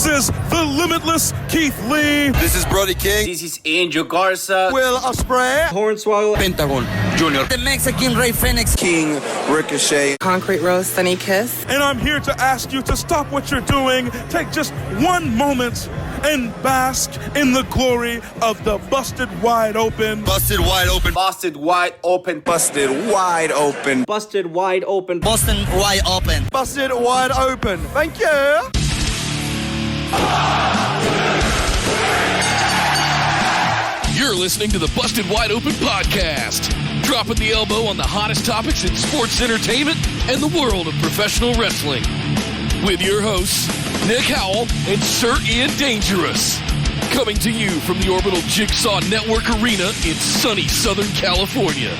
This is the limitless Keith Lee. This is Brody King. This is Angel Garza. Will Ospreay. Hornswoggle. Pentagon Jr. The Mexican Ray Phoenix. King Ricochet. Concrete Rose, Sunny Kiss. And I'm here to ask you to stop what you're doing, take just one moment, and bask in the glory of the Busted Wide Open. Busted Wide Open. Busted Wide Open. Busted Wide Open. Busted Wide Open. Boston Wide Open. Busted Wide Open. Thank you. You're listening to the Busted Wide Open podcast, dropping the elbow on the hottest topics in sports entertainment and the world of professional wrestling. With your hosts, Nick Howell and Sir Ian Dangerous. Coming to you from the Orbital Jigsaw Network Arena in sunny Southern California.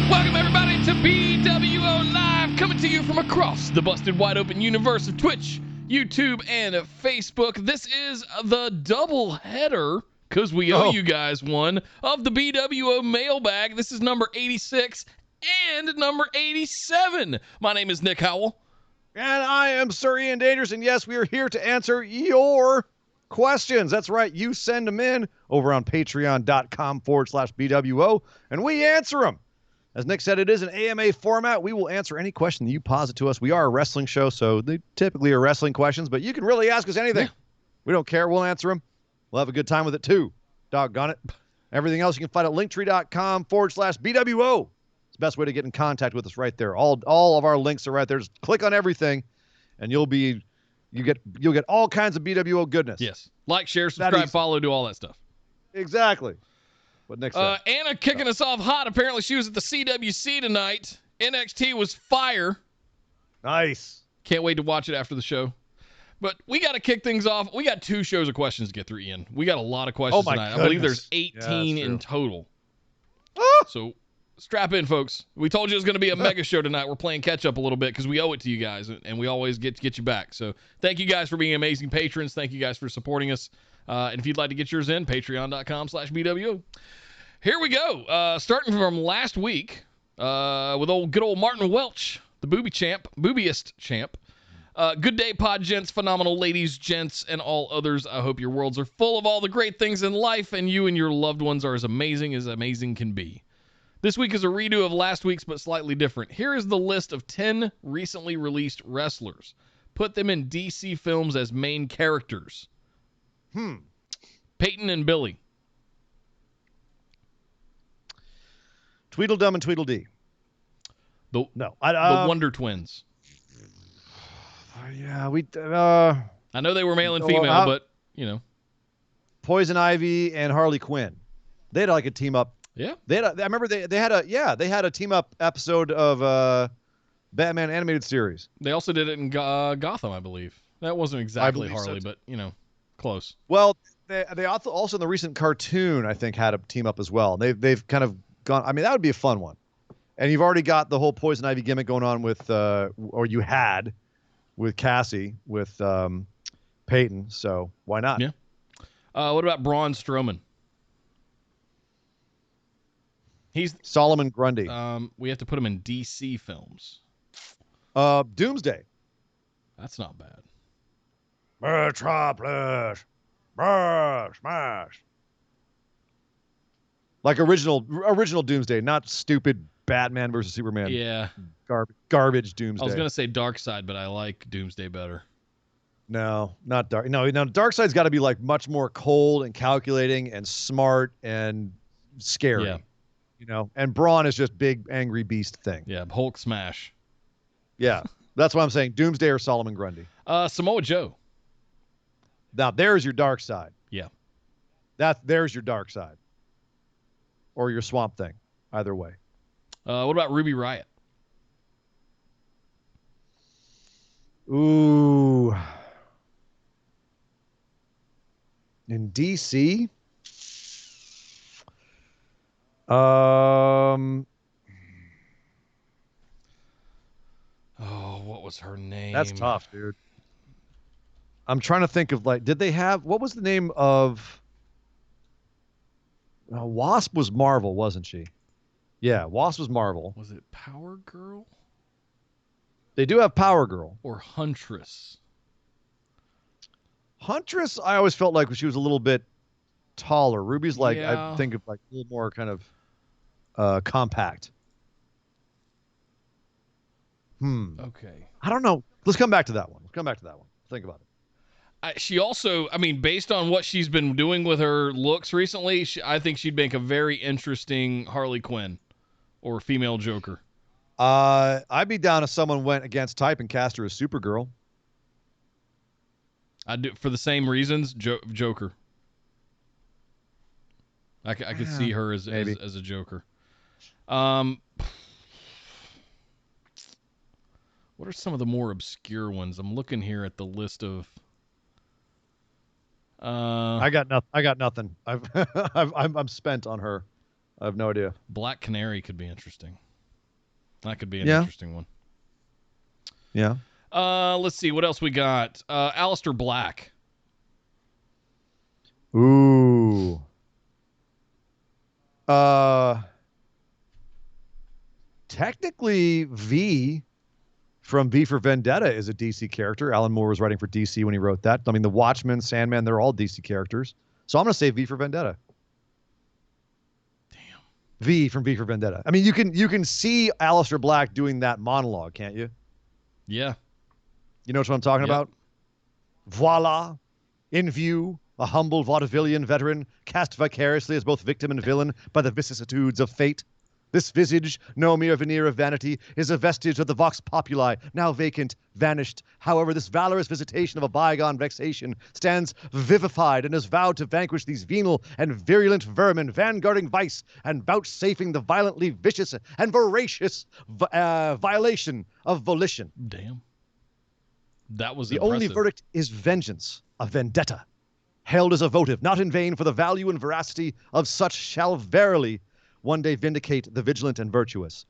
Welcome everybody to BWO Live, coming to you from across the Busted Wide Open universe of Twitch, YouTube, and Facebook. This is the double header, because we owe you guys one, of the BWO Mailbag. This is number 86 and number 87. My name is Nick Howell. And I am Sir Ian Dangerous, and yes, we are here to answer your questions. That's right, you send them in over on patreon.com/BWO, and we answer them. As Nick said, it is an AMA format. We will answer any question that you posit to us. We are a wrestling show, so they typically are wrestling questions, but you can really ask us anything. Yeah. We don't care. We'll answer them. We'll have a good time with it, too. Doggone it. Everything else you can find at linktree.com/BWO. It's the best way to get in contact with us right there. All of our links are right there. Just click on everything, and you'll get all kinds of BWO goodness. Yes. Like, share, subscribe, follow, do all that stuff. Exactly. What Nick said. Anna kicking us off hot. Apparently she was at the CWC tonight. NXT was fire. Nice. Can't wait to watch it after the show. But we got to kick things off. We got 2 shows of questions to get through, Ian. We got a lot of questions tonight. Goodness. I believe there's 18 in total. So strap in, folks. We told you it was going to be a mega show tonight. We're playing catch up a little bit because we owe it to you guys, and we always get you back. So thank you guys for being amazing patrons. Thank you guys for supporting us. And if you'd like to get yours in, patreon.com/BWO. Here we go. Starting from last week with good old Martin Welch, the boobiest champ. Good day, pod gents, phenomenal ladies, gents, and all others. I hope your worlds are full of all the great things in life, and you and your loved ones are as amazing can be. This week is a redo of last week's, but slightly different. Here is the list of 10 recently released wrestlers. Put them in DC films as main characters. Peyton and Billy. Tweedledum and Tweedledee. The Wonder Twins. Yeah, I know they were male and female, but, you know. Poison Ivy and Harley Quinn. They had like a team up. Yeah. I remember they had a team up episode of Batman animated series. They also did it in Gotham, I believe. That wasn't exactly Harley, but, you know, close. Well, they also in the recent cartoon, I think, had a team up as well. They've kind of gone. I mean, that would be a fun one. And you've already got the whole Poison Ivy gimmick going on with, or you had, with Cassie, with Peyton. So why not? Yeah. What about Braun Strowman? He's Solomon Grundy. We have to put him in DC films. Doomsday. That's not bad. Metropolis. Smash. Like original Doomsday, not stupid Batman versus Superman. Yeah. Garbage Doomsday. I was going to say Darkseid, but I like Doomsday better. No, not Dark. No, Darkseid's got to be like much more cold and calculating and smart and scary. Yeah. You know, and Braun is just big angry beast thing. Yeah, Hulk smash. Yeah. That's what I'm saying. Doomsday or Solomon Grundy. Samoa Joe. Now there's your dark side. Yeah. There's your dark side. Or your Swamp Thing. Either way. What about Ruby Riott? Ooh. In DC? What was her name? That's tough, dude. I'm trying to think of, like, did they have, what was the name of, Wasp was Marvel, wasn't she? Yeah, Wasp was Marvel. Was it Power Girl? They do have Power Girl. or Huntress? Huntress, I always felt like she was a little bit taller. Ruby's like, Yeah. I think of like a little more kind of compact. Okay. I don't know. Let's come back to that one. Think about it. She also, I mean, based on what she's been doing with her looks recently, I think she'd make a very interesting Harley Quinn or female Joker. I'd be down if someone went against type and cast her as Supergirl. I do for the same reasons. Joker. I could see her as a Joker. What are some of the more obscure ones? I'm looking here at the list of. I got nothing. I'm spent on her. I have no idea. Black Canary could be interesting. That could be an interesting one. Yeah. Let's see what else we got. Aleister Black. Ooh. Technically, V from V for Vendetta is a DC character. Alan Moore was writing for DC when he wrote that. I mean, the Watchmen, Sandman, they're all DC characters. So I'm going to say V for Vendetta. Damn. V from V for Vendetta. I mean, you can see Aleister Black doing that monologue, can't you? Yeah. You know what I'm talking about? Voila. In view, a humble vaudevillian veteran cast vicariously as both victim and villain by the vicissitudes of fate. This visage, no mere veneer of vanity, is a vestige of the vox populi, now vacant, vanished. However, this valorous visitation of a bygone vexation stands vivified and has vowed to vanquish these venal and virulent vermin, vanguarding vice and vouchsafing the violently vicious and voracious violation of volition. Damn. That was the impressive. only verdict is vengeance, a vendetta, held as a votive, not in vain, for the value and veracity of such shall verily one day vindicate the vigilant and virtuous.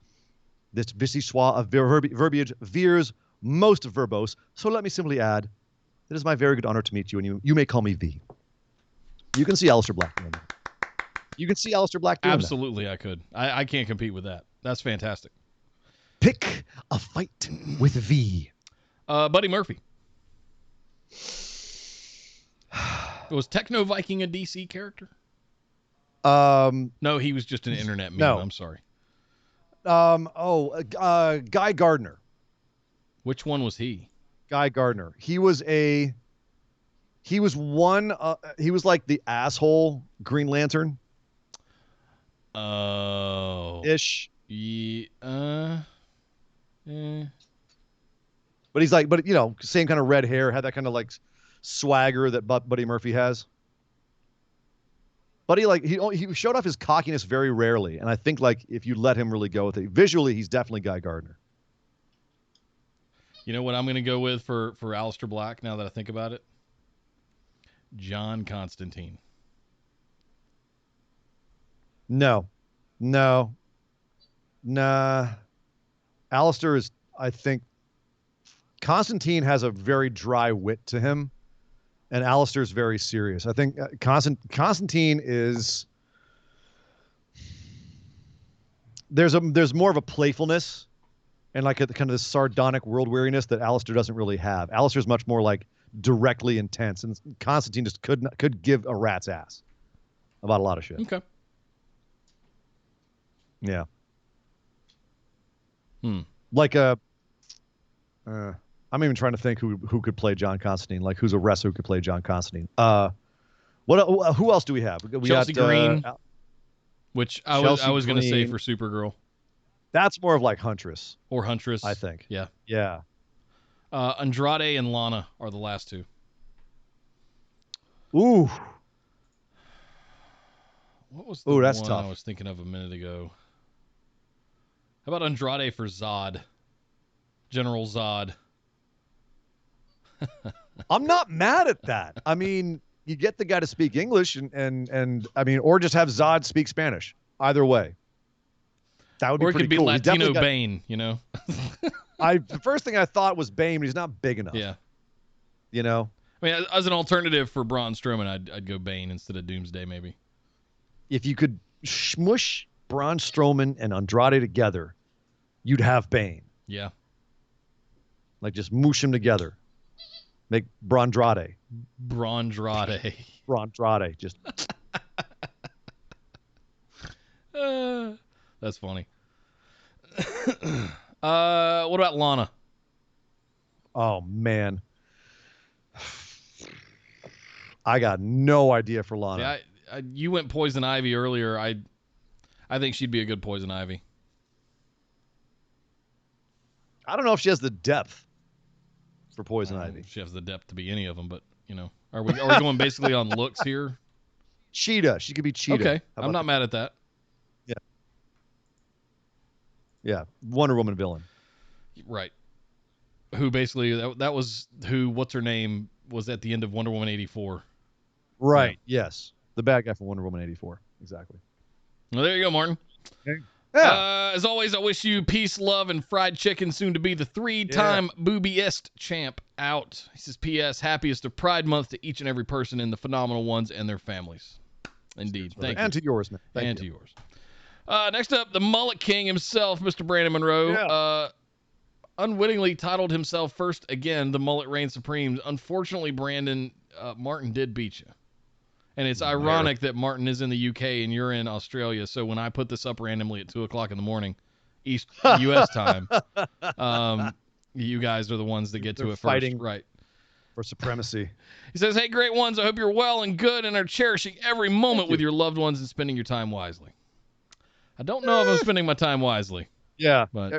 This vichyssoise of verbiage veers most verbose, so let me simply add, it is my very good honor to meet you, and you may call me V. You can see Aleister Black doing that. You can see Aleister Black doing Absolutely, that. I could. I can't compete with that. That's fantastic. Pick a fight with V. Buddy Murphy. Was Techno Viking a DC character? No, he was just an internet meme. No. I'm sorry. Guy Gardner. Which one was he? Guy Gardner. He was like the asshole Green Lantern. Oh. Ish. Yeah. But he's like, same kind of red hair, had that kind of like swagger that Buddy Murphy has. Buddy, he showed off his cockiness very rarely, and I think like if you let him really go with it, visually he's definitely Guy Gardner. You know what I'm going to go with for Aleister Black now that I think about it? John Constantine. No. Nah. Aleister is, I think, Constantine has a very dry wit to him, and Aleister is very serious. I think Constantine is there's more of a playfulness and like a kind of this sardonic world weariness that Aleister doesn't really have. Aleister is much more like directly intense, and Constantine just could give a rat's ass about a lot of shit. Okay. Yeah. Like a. I'm even trying to think who could play John Constantine. Like who's a wrestler who could play John Constantine? Who else do we have? We Chelsea got, Green, which I was going to say Green. for Supergirl. That's more of like Huntress. Or Huntress. I think. Yeah. Yeah. Andrade and Lana are the last two. Ooh. What was the that's one tough. I was thinking of a minute ago? How about Andrade for Zod? General Zod. I'm not mad at that. I mean, you get the guy to speak English and I mean, or just have Zod speak Spanish. Either way. That would be pretty cool. Or it could be Latino Bane, you know? The first thing I thought was Bane, but he's not big enough. Yeah. You know? I mean, as an alternative for Braun Strowman, I'd go Bane instead of Doomsday, maybe. If you could smush Braun Strowman and Andrade together, you'd have Bane. Yeah. Like just moosh them together. Make Brondrade. Brondrade. Brondrade. Just that's funny. What about Lana? oh man. I got no idea for Lana. Yeah, you went Poison Ivy earlier. I think she'd be a good Poison Ivy. I don't know if she has the depth for Poison Ivy. She has the depth to be any of them, but are we going basically on looks here? Cheetah. She could be Cheetah. Okay, I'm not mad at that. Yeah. Wonder Woman villain. Right. Who basically that was who? What's her name? Was at the end of Wonder Woman 84. Right. Yeah. Yes. The bad guy from Wonder Woman 84. Exactly. Well, there you go, Martin. Okay. Yeah. As always, I wish you peace, love, and fried chicken, soon to be the 3-time boobiest champ out. He says, P.S. Happiest of Pride Month to each and every person in the phenomenal ones and their families. Indeed. Thank you. And to yours, man. And to yours. Next up, the Mullet King himself, Mr. Brandon Monroe. Yeah. Unwittingly titled himself first again, the Mullet Reigns Supreme. Unfortunately, Brandon, Martin did beat you. And it's ironic that Martin is in the UK and you're in Australia. So when I put this up randomly at 2 o'clock in the morning, East U.S. time, you guys are the ones that get to it fighting first. Right. For supremacy. He says, hey, great ones. I hope you're well and good and are cherishing every moment with your loved ones and spending your time wisely. I don't know if I'm spending my time wisely. Yeah. But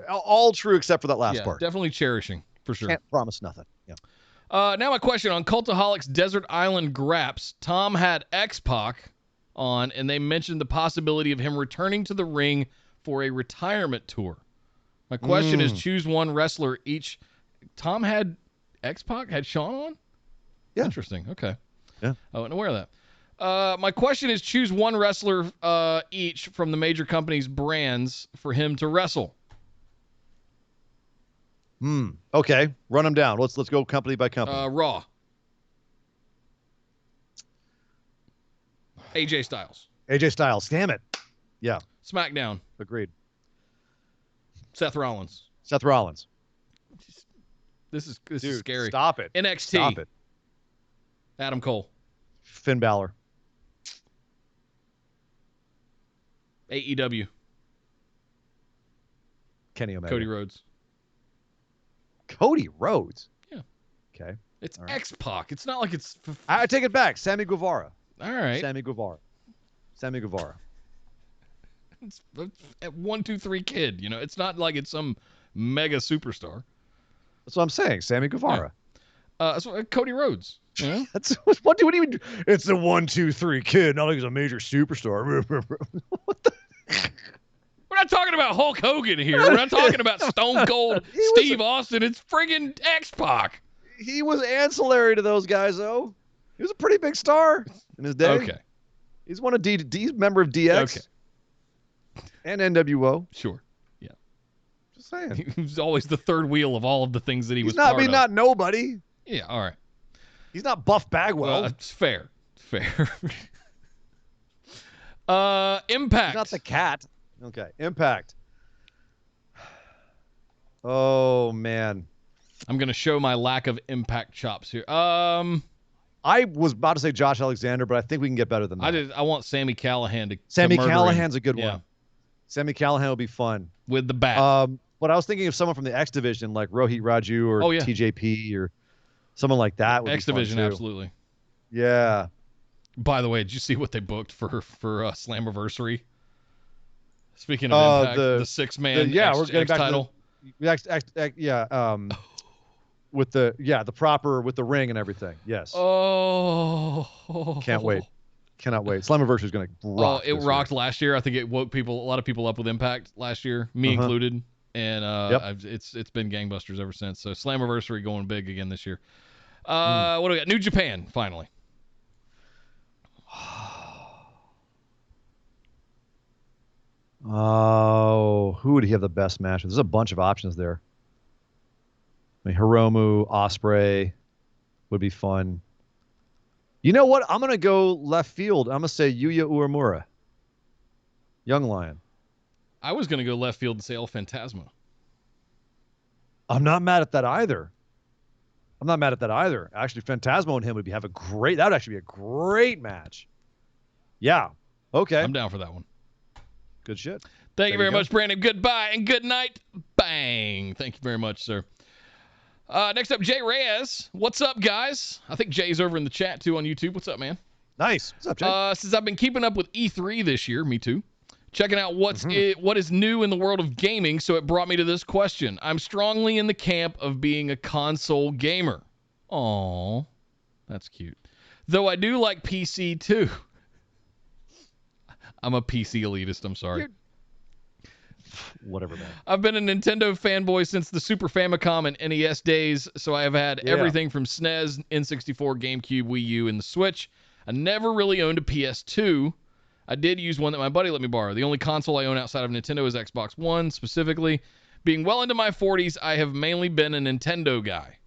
all true except for that last part. Definitely cherishing, for sure. Can't promise nothing. Yeah. Now my question on Cultaholic's Desert Island Graps. Tom had X-Pac on, and they mentioned the possibility of him returning to the ring for a retirement tour. My question is, choose one wrestler each. Tom had X-Pac? Had Sean on? Yeah. Interesting. Okay. Yeah. I wasn't aware of that. My question is, choose one wrestler each from the major companies' brands for him to wrestle. Okay. Run them down. Let's go company by company. Raw. AJ Styles. AJ Styles. Damn it. Yeah. SmackDown. Agreed. Seth Rollins. Seth Rollins. This is Dude, scary. Stop it. NXT. Stop it. Adam Cole. Finn Balor. AEW. Kenny Omega. Cody Rhodes. Cody Rhodes. Yeah. Okay. It's X-Pac. It's not like it's... I take it back. Sammy Guevara. All right. Sammy Guevara. It's at 1, 2, 3 kid. It's not like it's some mega superstar. That's what I'm saying. Sammy Guevara. So Cody Rhodes. That's what do you even? It's the 1, 2, 3 kid. Not like he's a major superstar. What the? We're not talking about Hulk Hogan here. We're not talking about Stone Cold Steve Austin. It's friggin' X-Pac. He was ancillary to those guys, though. He was a pretty big star in his day. Okay. He's one of He's a member of DX. Okay. And NWO. Sure. Yeah. Just saying. He was always the third wheel of all of the things that he was not, part of. He's not nobody. Yeah. All right. He's not Buff Bagwell. It's fair. Impact. He's not the cat. Okay. Impact. Oh, man. I'm going to show my lack of Impact chops here. I was about to say Josh Alexander, but I think we can get better than that. I want Sammy Callahan to Sammy murder Callahan's him. a good one. Sammy Callahan will be fun. With the bat. But I was thinking of someone from the X Division, like Rohit Raju or TJP or someone like that. Would X Division, absolutely. Yeah. By the way, did you see what they booked for Slammiversary? Speaking of Impact, the 6-man we're getting back title. With the proper with the ring and everything. Yes. Oh. Can't wait. Cannot wait. Slammiversary is going to rock. It rocked last year. I think it woke a lot of people up with Impact last year, me included. And it's been gangbusters ever since. So Slammiversary going big again this year. What do we got? New Japan, finally. Oh, who would he have the best match with? There's a bunch of options there. I mean, Hiromu, Ospreay would be fun. You know what? I'm going to go left field. I'm going to say Yuya Uemura. Young Lion. I was going to go left field and say El Fantasma. I'm not mad at that either. Actually, Phantasmo and him would have that would actually be a great match. Yeah. Okay. I'm down for that one. Good shit. Thank you very much, Brandon. Goodbye and good night. Bang. Thank you very much, sir. Next up, Jay Reyes. What's up, guys? I think Jay's over in the chat, too, on YouTube. What's up, man? Nice. What's up, Jay? Since I've been keeping up with E3 this year, me too, checking out what is new in the world of gaming, so it brought me to this question. I'm strongly in the camp of being a console gamer. Aww, that's cute. Though I do like PC, too. I'm a PC elitist, I'm sorry. Whatever, man. I've been a Nintendo fanboy since the Super Famicom and NES days, so I have had everything from SNES, N64, GameCube, Wii U, and the Switch. I never really owned a PS2. I did use one that my buddy let me borrow. The only console I own outside of Nintendo is Xbox One, specifically. Being well into my 40s, I have mainly been a Nintendo guy.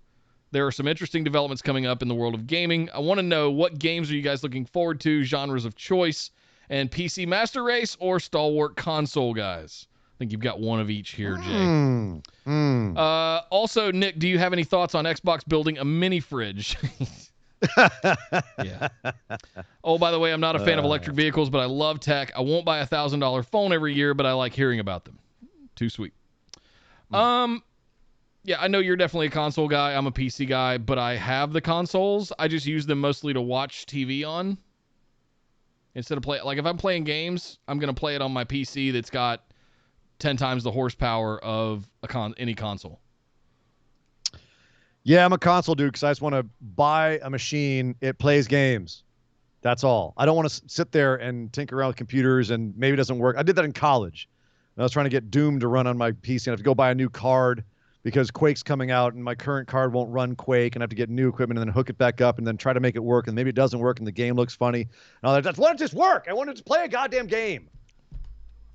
There are some interesting developments coming up in the world of gaming. I want to know, what games are you guys looking forward to, genres of choice, and PC Master Race or stalwart console guys? I think you've got one of each here, Jay. Also, Nick, do you have any thoughts on Xbox building a mini fridge? Yeah. Oh, by the way, I'm not a fan of electric vehicles, but I love tech. I won't buy a $1,000 phone every year, but I like hearing about them. Too sweet. Yeah, I know you're definitely a console guy. I'm a PC guy, but I have the consoles. I just use them mostly to watch TV on. Instead of like if I'm playing games, I'm going to play it on my PC that's got 10 times the horsepower of any console. Yeah, I'm a console dude because I just want to buy a machine. It plays games. That's all. I don't want to sit there and tinker around with computers and maybe it doesn't work. I did that in college. I was trying to get Doom to run on my PC and I have to go buy a new card because Quake's coming out and my current card won't run Quake and I have to get new equipment and then hook it back up and then try to make it work and maybe it doesn't work and the game looks funny. And I just want it to just work. I want it to play a goddamn game.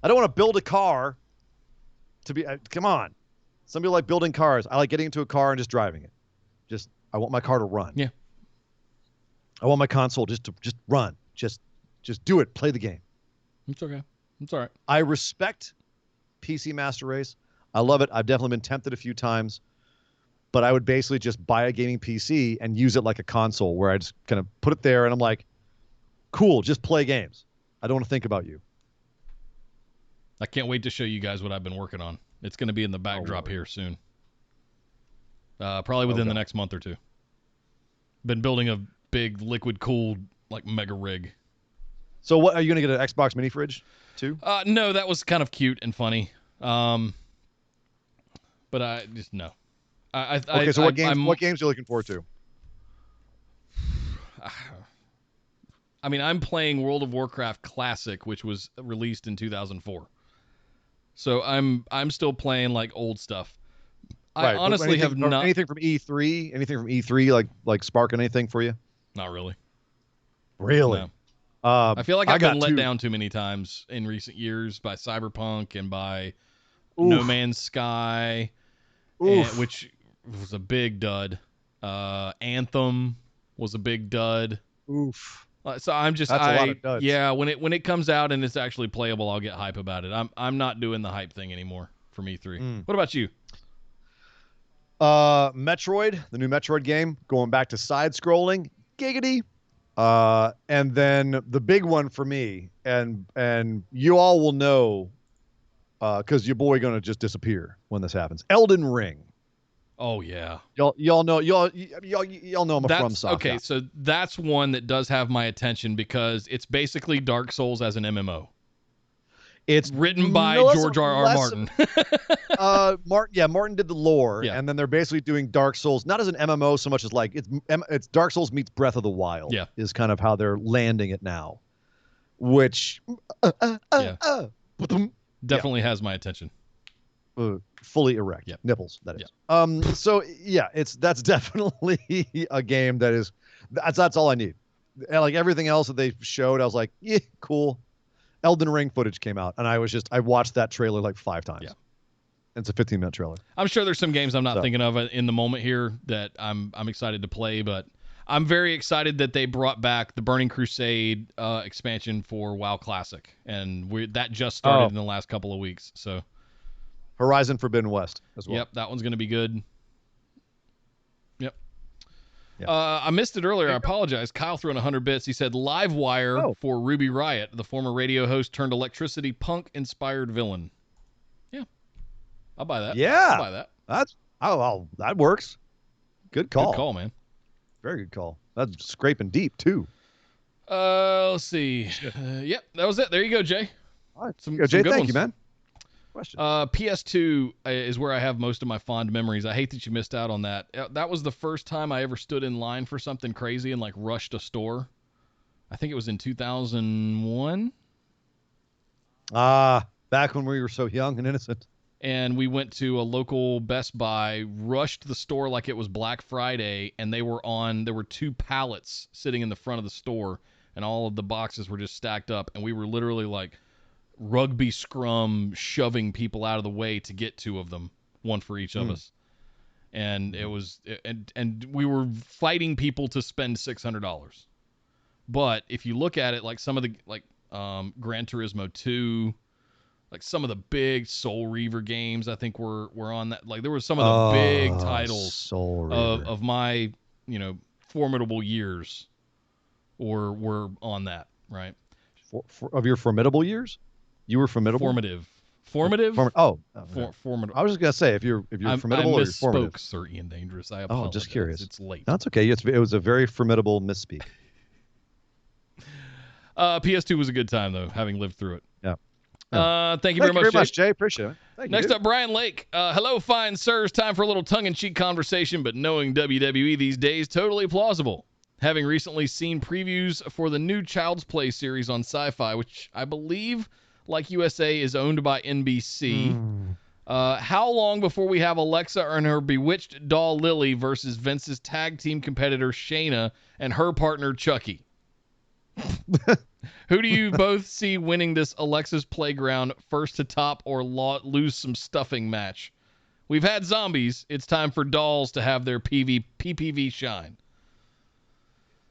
I don't want to build a car to be, come on. Some people like building cars. I like getting into a car and just driving it. I want my car to run. Yeah. I want my console just to run. Just do it. Play the game. It's okay. It's all right. I respect PC Master Race. I love it. I've definitely been tempted a few times, but I would basically just buy a gaming PC and use it like a console where I just kind of put it there and I'm like, cool, just play games. I don't want to think about you. I can't wait to show you guys what I've been working on. It's going to be in the backdrop here soon. Probably within the next month or two. Been building a big liquid-cooled like mega rig. So what, are you going to get an Xbox mini fridge too? No, that was kind of cute and funny. But I just, no. Okay, so what games are you looking forward to? I mean, I'm playing World of Warcraft Classic, which was released in 2004. So I'm still playing like old stuff. Right, I honestly have not anything from E3 like sparking anything for you? Not really. Really? No. I feel like I've been let down too many times in recent years by Cyberpunk and by No Man's Sky, which was a big dud. Anthem was a big dud. Oof. So I'm just, that's a lot of duds. Yeah, when it comes out and it's actually playable, I'll get hype about it. I'm not doing the hype thing anymore for E3. What about you? Metroid, the new Metroid game, going back to side scrolling, giggity. And then the big one for me, and you all will know, because your boy gonna just disappear when this happens. Elden Ring. Oh yeah. Y'all know I'm a From Soft okay, guy. so that's one that does have my attention because it's basically Dark Souls as an MMO. It's written by George R.R. Martin. Martin did the lore, Yeah. and then they're basically doing Dark Souls, not as an MMO so much as like it's Dark Souls meets Breath of the Wild. Yeah. Is kind of how they're landing it now, which Definitely has my attention. fully erect. Yeah. Nipples, that is. So yeah, that's definitely a game that's all I need. And like everything else that they showed, I was like, yeah, cool. Elden Ring footage came out, and I watched that trailer like 5 times. Yeah. It's a 15-minute trailer. I'm sure there's some games I'm not thinking of in the moment here that I'm excited to play, but I'm very excited that they brought back the Burning Crusade expansion for WoW Classic, and that just started in the last couple of weeks. So Horizon Forbidden West as well. Yep, that one's going to be good. Yep. Yep. I missed it earlier. I apologize. Kyle threw in 100 bits. He said Livewire for Ruby Riot. The former radio host turned electricity punk-inspired villain. Yeah. I'll buy that. Yeah. I'll buy that. That works. Good call. Good call, man. Very good call. That's scraping deep, too. Let's see. Yep, that was it. There you go, Jay. All right. Some Jay, good thank ones. you, man. Question. PS2 is where I have most of my fond memories. I hate that you missed out on that. That was the first time I ever stood in line for something crazy and like rushed a store. I think it was in 2001. Back when we were so young and innocent. And we went to a local Best Buy, rushed the store like it was Black Friday, and there were 2 pallets sitting in the front of the store, and all of the boxes were just stacked up, and we were literally like rugby scrum shoving people out of the way to get 2 of them, one for each of us. And it was and we were fighting people to spend $600. But if you look at it, like some of the Gran Turismo 2, like some of the big Soul Reaver games, I think were on that. Like there were some of the big titles of my formidable years, or were on that, right? Of your formidable years, you were formidable. Formative. Formidable. Formidable. I was just gonna say if you're formidable or you're formative. I misspoke, Sir Ian Dangerous. I apologize. Oh, just curious. It's late. That's okay. It was a very formidable misspeak. PS2 was a good time though, having lived through it. Yeah. Thank you very much, Jay. Appreciate it. Thank Next you, up, Brian Lake. Hello, fine sirs. Time for a little tongue-in-cheek conversation, but knowing WWE these days, totally plausible. Having recently seen previews for the new Child's Play series on Sci-Fi, which I believe, like USA, is owned by NBC. How long before we have Alexa and her bewitched doll Lily versus Vince's tag team competitor Shayna and her partner Chucky? Who do you both see winning this Alexa's Playground first to top or lose some stuffing match? We've had zombies. It's time for dolls to have their PPV shine.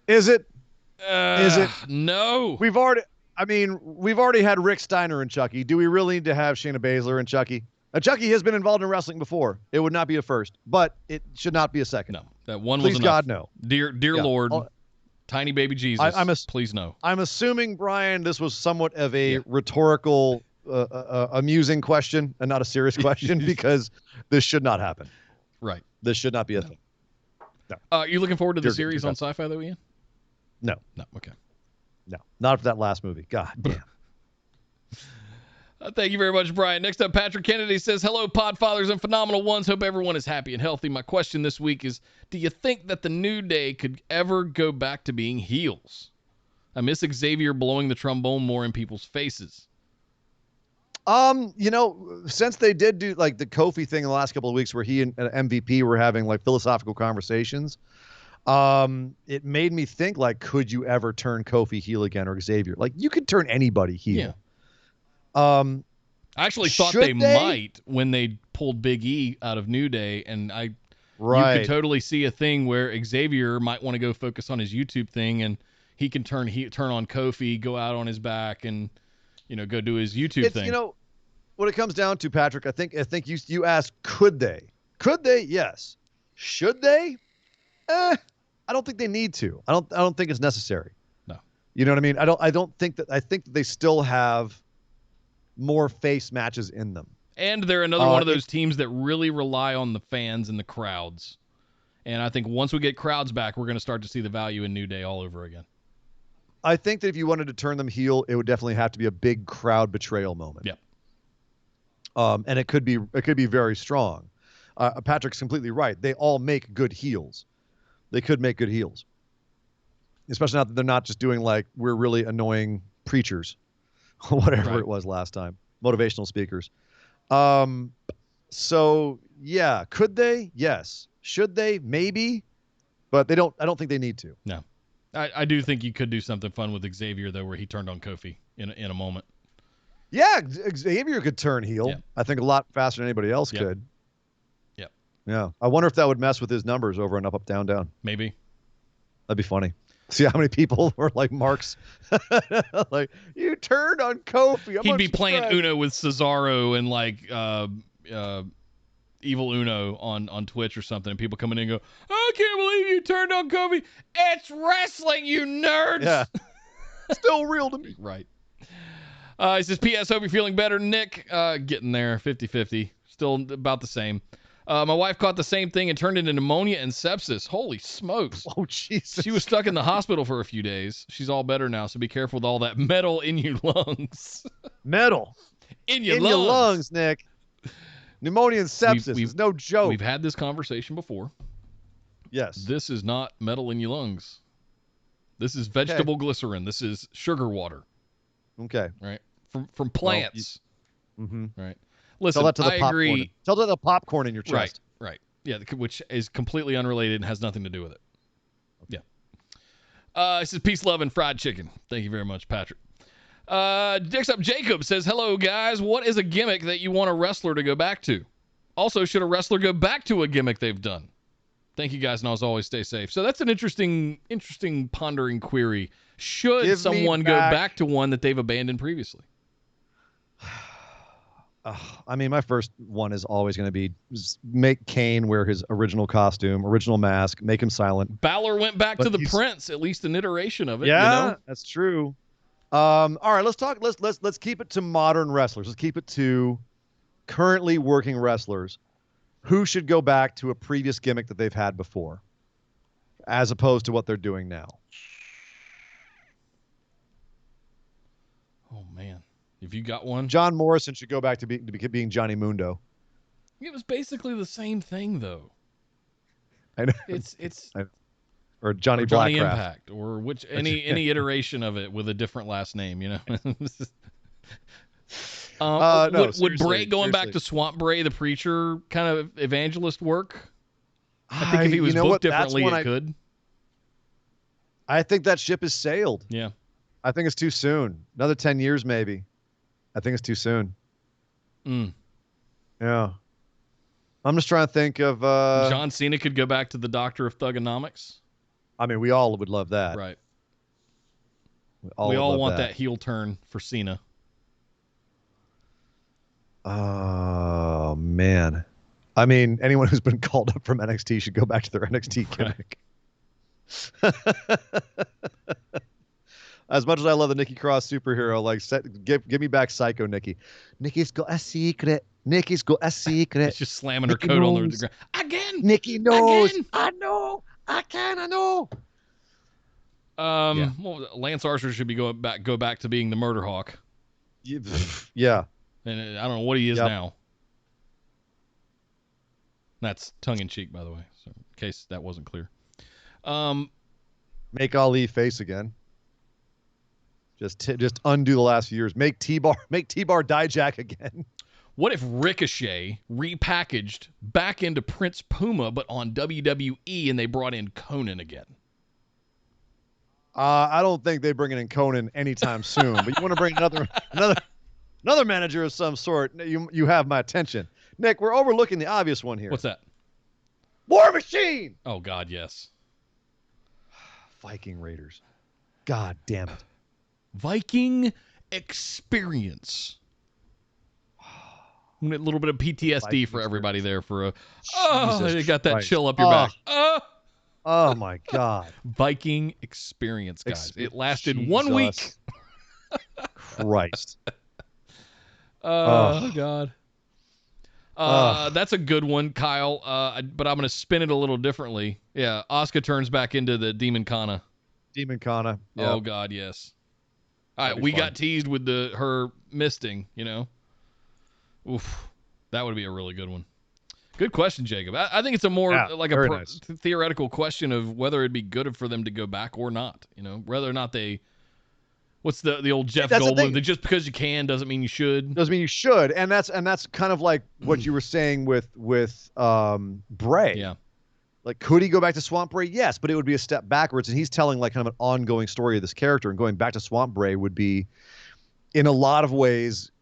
Is it? Is it? No. We've already had Rick Steiner and Chucky. Do we really need to have Shayna Baszler and Chucky? Chucky has been involved in wrestling before. It would not be a first, but it should not be a second. No, that one Please was enough. God, no. Dear Lord, tiny baby Jesus, please no. I'm assuming, Brian, this was somewhat of a rhetorical, amusing question and not a serious question because this should not happen. Right. This should not be a thing. No. Are you looking forward to the series on Sci-Fi, though, Ian? No. No, okay. No, not after that last movie. God damn. Thank you very much, Brian. Next up, Patrick Kennedy says, hello, Podfathers and Phenomenal Ones. Hope everyone is happy and healthy. My question this week is, do you think that the New Day could ever go back to being heels? I miss Xavier blowing the trombone more in people's faces. Since they did do like the Kofi thing in the last couple of weeks where he and MVP were having like philosophical conversations, it made me think like, could you ever turn Kofi heel again or Xavier? Like you could turn anybody heel. Yeah. I actually thought they might when they pulled Big E out of New Day, and you could totally see a thing where Xavier might want to go focus on his YouTube thing, and he can turn on Kofi, go out on his back, and go do his YouTube thing. What it comes down to, Patrick, I think you asked, could they? Could they? Yes. Should they? I don't think they need to. I don't think it's necessary. No. You know what I mean? I think that they still have more face matches in them. And they're another one of those teams that really rely on the fans and the crowds. And I think once we get crowds back, we're going to start to see the value in New Day all over again. I think that if you wanted to turn them heel, it would definitely have to be a big crowd betrayal moment. Yep. And it could be very strong. Patrick's completely right. They all make good heels. They could make good heels. Especially now that they're not just doing like, we're really annoying preachers. Whatever it was last time. Motivational speakers. So yeah, could they? Yes. Should they? Maybe. But I don't think they need to. No. I do think you could do something fun with Xavier though, where he turned on Kofi in a moment. Yeah, Xavier could turn heel. Yeah. I think a lot faster than anybody else could. Yep. Yeah. I wonder if that would mess with his numbers over and up, down, down. Maybe. That'd be funny. See how many people were like Marks, like you turned on Kofi. He'd be playing Uno with Cesaro and like Evil Uno on Twitch or something, and people coming in and go, I can't believe you turned on Kofi. It's wrestling, you nerds. Yeah. Still real to me. Right. He says, P.S. Hope you're feeling better, Nick. Getting there, 50-50. Still about the same. My wife caught the same thing and turned into pneumonia and sepsis. Holy smokes. Oh, Jesus. She was stuck in the hospital for a few days. She's all better now, so be careful with all that metal in your lungs. Metal. In your your lungs, Nick. Pneumonia and sepsis is no joke. We've had this conversation before. Yes. This is not metal in your lungs. This is vegetable glycerin. This is sugar water. Okay. Right? From plants. Right. Listen, Tell that to the I popcorn. agree. Tell that to the popcorn in your chest. Right. Yeah, which is completely unrelated and has nothing to do with it. Yeah. This is peace, love, and fried chicken. Thank you very much, Patrick. Next up, Jacob says, hello, guys. What is a gimmick that you want a wrestler to go back to? Also, should a wrestler go back to a gimmick they've done? Thank you, guys, and as always, stay safe. So that's an interesting pondering query. Should someone go back to one that they've abandoned previously? I mean, my first one is always going to be make Kane wear his original costume, original mask, make him silent. Balor went back to the Prince, at least an iteration of it. Yeah, you know? That's true. All right, let's keep it to modern wrestlers. Let's keep it to currently working wrestlers who should go back to a previous gimmick that they've had before, as opposed to what they're doing now. Oh man, if you got one, John Morrison should go back to being Johnny Mundo. It was basically the same thing, though. I know. It's or Johnny Johnny Blackcraft. Impact, or any iteration of it with a different last name, you know. Would Bray going back to Swamp Bray, the preacher kind of evangelist work? I think if he was booked differently, it could. I think that ship has sailed. Yeah. I think it's too soon. Another 10 years, maybe. I think it's too soon. Yeah. I'm just trying to think of... John Cena could go back to the Doctor of Thugonomics. I mean, we all would love that. Right. We all want that heel turn for Cena. Oh, man. I mean, anyone who's been called up from NXT should go back to their NXT gimmick. As much as I love the Nikki Cross superhero, like, give me back Psycho Nikki. Nikki's got a secret. Nikki's got a secret. She's just slamming her coat on the ground. Again. Nikki knows. Again. I know. I know. Well, Lance Archer should be go back to being the Murder Hawk. Yeah. And I don't know what he is now. That's tongue in cheek, by the way, so in case that wasn't clear. Make Ali face again. Just undo the last few years. Make T-Bar Dijak again. What if Ricochet repackaged back into Prince Puma, but on WWE, and they brought in Conan again? I don't think they're bringing in Conan anytime soon. But you want to bring another manager of some sort? You have my attention, Nick. We're overlooking the obvious one here. What's that? War Machine. Oh God, yes. Viking Raiders. God damn it. Viking experience. A little bit of PTSD Viking for everybody there for Jesus you got that Christ. chill up your back. Oh my God. Viking experience, guys. It lasted 1 week. Christ. Oh God. That's a good one, Kyle. But I'm going to spin it a little differently. Yeah, Asuka turns back into the Demon Kana. Demon Kana. Yep. Oh God, yes. All right, we got teased with her misting, you know. Oof, that would be a really good one. Good question, Jacob. I think it's a more nice theoretical question of whether it'd be good for them to go back or not. You know, whether or not they. What's the old Jeff Goldblum? That just because you can doesn't mean you should. Doesn't mean you should, and that's kind of like what you were saying with Bray. Yeah. Like, could he go back to Swamp Bray? Yes, but it would be a step backwards, and he's telling like kind of an ongoing story of this character, and going back to Swamp Bray would be, in a lot of ways,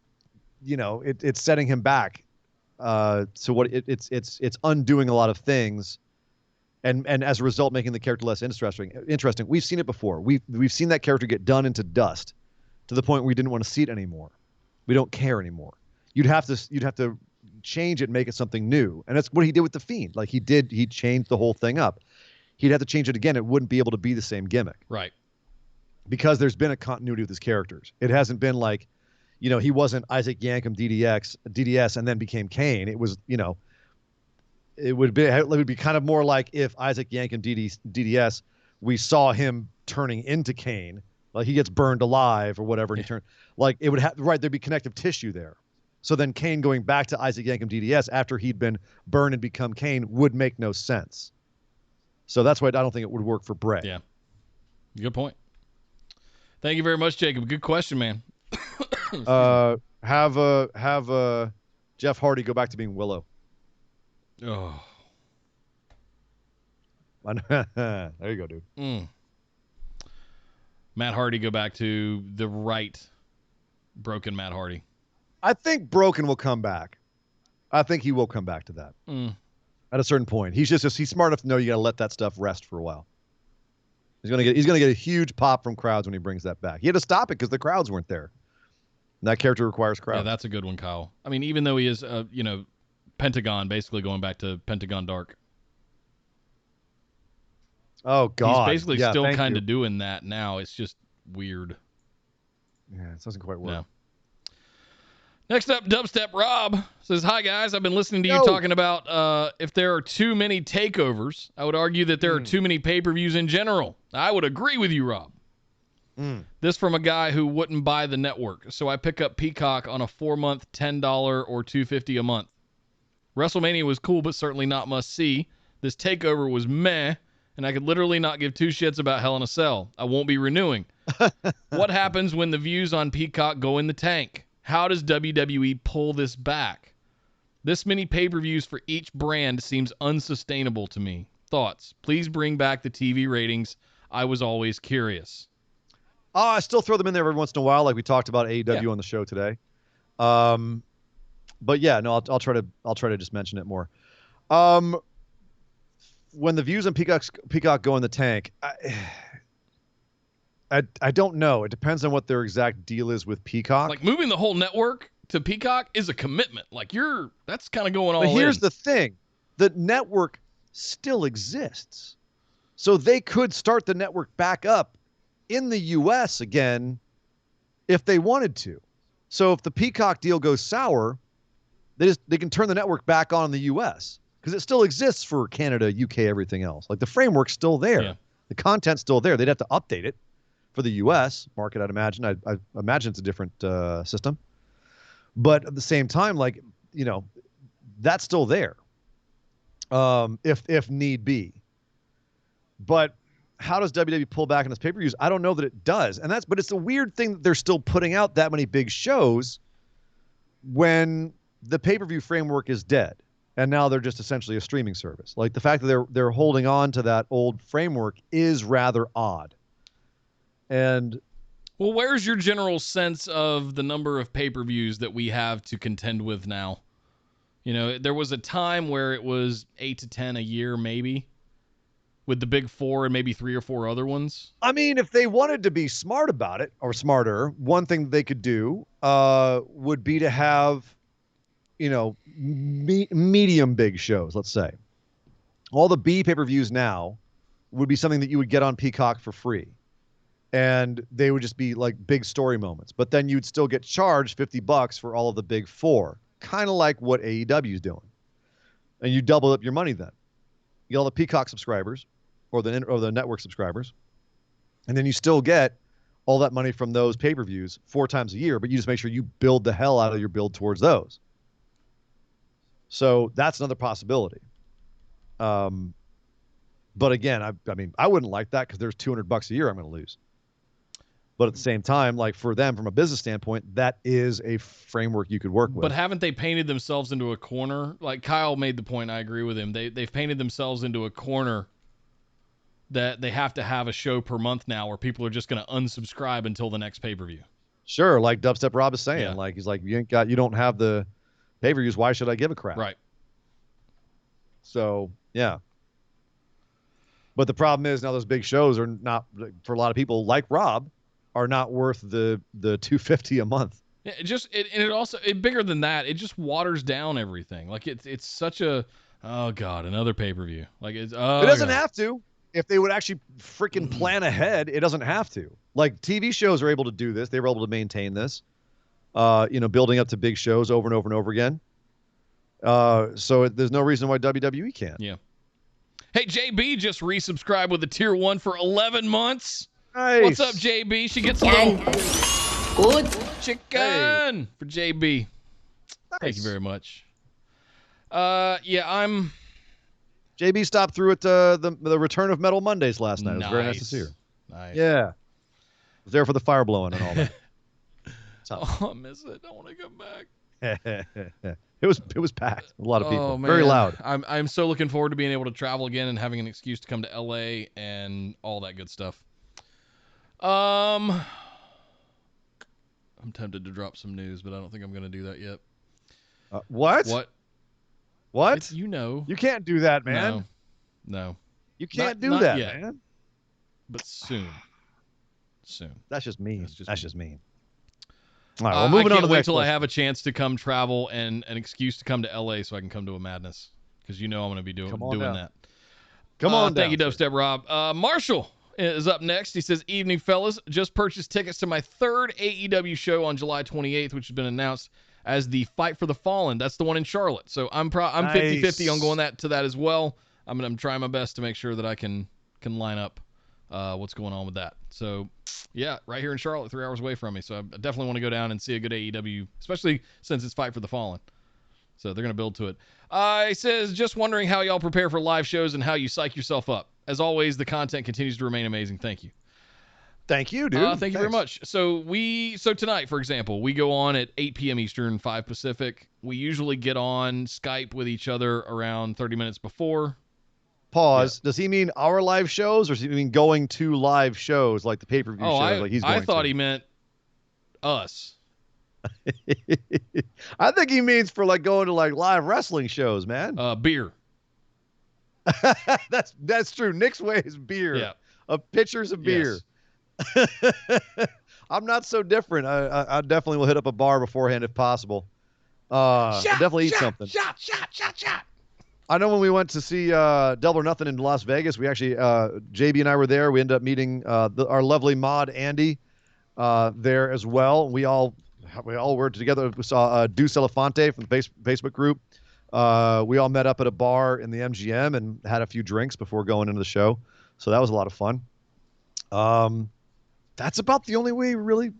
you know, it's setting him back. So what it's undoing a lot of things, and as a result making the character less interesting. We've seen it before. We've seen that character get done into dust, to the point where we didn't want to see it anymore. We don't care anymore. You'd have to change it and make it something new. And that's what he did with The Fiend. Like he changed the whole thing up. He'd have to change it again. It wouldn't be able to be the same gimmick. Right. Because there's been a continuity with his characters. It hasn't been like, he wasn't Isaac Yankem DDS and then became Kane. It was, it would be kind of more like if Isaac Yankem DDS, we saw him turning into Kane, like he gets burned alive or whatever, and he turns like it would have there'd be connective tissue there. So then Kane going back to Isaac Yankem DDS after he'd been burned and become Kane would make no sense. So that's why I don't think it would work for Bray. Yeah. Good point. Thank you very much, Jacob. Good question, man. Have Jeff Hardy go back to being Willow. Oh. There you go, dude. Matt Hardy go back to the right broken Matt Hardy. I think Broken will come back. I think he will come back to that at a certain point. He's he's smart enough to know you got to let that stuff rest for a while. He's gonna get a huge pop from crowds when he brings that back. He had to stop it because the crowds weren't there. And that character requires crowds. Yeah, that's a good one, Kyle. I mean, even though he is, Pentagon, basically going back to Pentagon Dark. Oh God, he's basically still kind of doing that now. It's just weird. Yeah, it doesn't quite work. No. Next up, Dubstep Rob says, "Hi guys, I've been listening to you talking about if there are too many takeovers. I would argue that there are too many pay-per-views in general. I would agree with you, Rob. This from a guy who wouldn't buy the network, so I pick up Peacock on a 4-month $10 or $250 a month. WrestleMania was cool, but certainly not must-see. This takeover was meh, and I could literally not give two shits about Hell in a Cell. I won't be renewing. What happens when the views on Peacock go in the tank? How does WWE pull this back? This many pay-per-views for each brand seems unsustainable to me. Thoughts? Please bring back the TV ratings. I was always curious." I still throw them in there every once in a while, like we talked about AEW on the show today. But yeah, no, I'll try to just mention it more. When the views on Peacock go in the tank, I don't know. It depends on what their exact deal is with Peacock. Like moving the whole network to Peacock is a commitment. Like that's kind of going all in. But here's the thing. The network still exists. So they could start the network back up in the US again if they wanted to. So if the Peacock deal goes sour, they can turn the network back on in the US because it still exists for Canada, UK, everything else. Like the framework's still there. Yeah. The content's still there. They'd have to update it for the US market, I'd imagine. I imagine it's a different system. But at the same time, like, that's still there. If need be. But how does WWE pull back on its pay-per-views? I don't know that it does. But it's a weird thing that they're still putting out that many big shows when the pay-per-view framework is dead. And now they're just essentially a streaming service. Like the fact that they're holding on to that old framework is rather odd. And well, where's your general sense of the number of pay-per-views that we have to contend with now? There was a time where it was 8 to 10 a year, maybe, with the big four and maybe 3 or 4 other ones. I mean, if they wanted to be smart about it, or smarter, one thing they could do would be to have, medium big shows, let's say. All the B pay-per-views now would be something that you would get on Peacock for free. And they would just be like big story moments. But then you'd still get charged $50 for all of the big four. Kind of like what AEW is doing. And you double up your money then. You get all the Peacock subscribers or the network subscribers. And then you still get all that money from those pay-per-views 4 times a year, but you just make sure you build the hell out of your build towards those. So that's another possibility. But again, I mean, I wouldn't like that because there's $200 a year I'm going to lose. But at the same time, like for them, from a business standpoint, that is a framework you could work with. But haven't they painted themselves into a corner? Like Kyle made the point, I agree with him. They've painted themselves into a corner that they have to have a show per month now where people are just going to unsubscribe until the next pay-per-view. Sure, like Dubstep Rob is saying. Like he's like, you don't have the pay-per-views, why should I give a crap? Right. So, yeah. But the problem is now those big shows are not, for a lot of people like Rob, are not worth the $250 a month. It also bigger than that. It just waters down everything. Like it's such a oh god, another pay-per-view. Like it doesn't have to. If they would actually freaking plan ahead, it doesn't have to. Like TV shows are able to do this. They were able to maintain this. Building up to big shows over and over and over again. So there's no reason why WWE can't. Yeah. Hey, JB just resubscribed with a tier 1 for 11 months. Nice. What's up, JB? She gets a little good chicken for JB. Nice. Thank you very much. I'm. JB stopped through at the Return of Metal Mondays last night. It was very nice to see her. Nice. Yeah. Was there for the fire blowing and all that. Oh, I miss it. I want to come back. It was packed. A lot of people. Oh, man. Very loud. I'm so looking forward to being able to travel again and having an excuse to come to LA and all that good stuff. I'm tempted to drop some news, but I don't think I'm going to do that yet. What? What? You know. You can't do that, man. No. You can't do that, yet, man. But soon. That's just mean. That's just mean. All right, well, moving on to the wait next till question. I have a chance to come travel and an excuse to come to LA so I can come to a madness because I'm going to be doing that. Come on, thank you, Dubstep Rob. Marshall is up next. He says, "Evening, fellas. Just purchased tickets to my third AEW show on July 28th, which has been announced as the Fight for the Fallen. That's the one in Charlotte. So I'm 50-50 on going to that as well. I'm trying my best to make sure that I can line up what's going on with that. So, yeah, right here in Charlotte, 3 hours away from me. So I definitely want to go down and see a good AEW, especially since it's Fight for the Fallen. So they're going to build to it. He says, just wondering how y'all prepare for live shows and how you psych yourself up. As always, the content continues to remain amazing. Thank you. Thank you, dude. Thank you very much. So tonight, for example, we go on at 8 p.m. Eastern, 5 Pacific. We usually get on Skype with each other around 30 minutes before. Pause. Yeah. Does he mean our live shows, or does he mean going to live shows like the pay-per-view shows? Like he's going I thought he meant us. I think he means for like going to like live wrestling shows, man. Beer. That's true. Nick's way is beer. Yeah. Pitchers of beer. Yes. I'm not so different. I definitely will hit up a bar beforehand if possible. Definitely eat something. Shot. I know when we went to see Double or Nothing in Las Vegas, we actually JB and I were there. We ended up meeting our lovely mod Andy there as well. We all were together. We saw Deuce Elefante from the Facebook group. We all met up at a bar in the MGM and had a few drinks before going into the show. So that was a lot of fun. That's about the only way really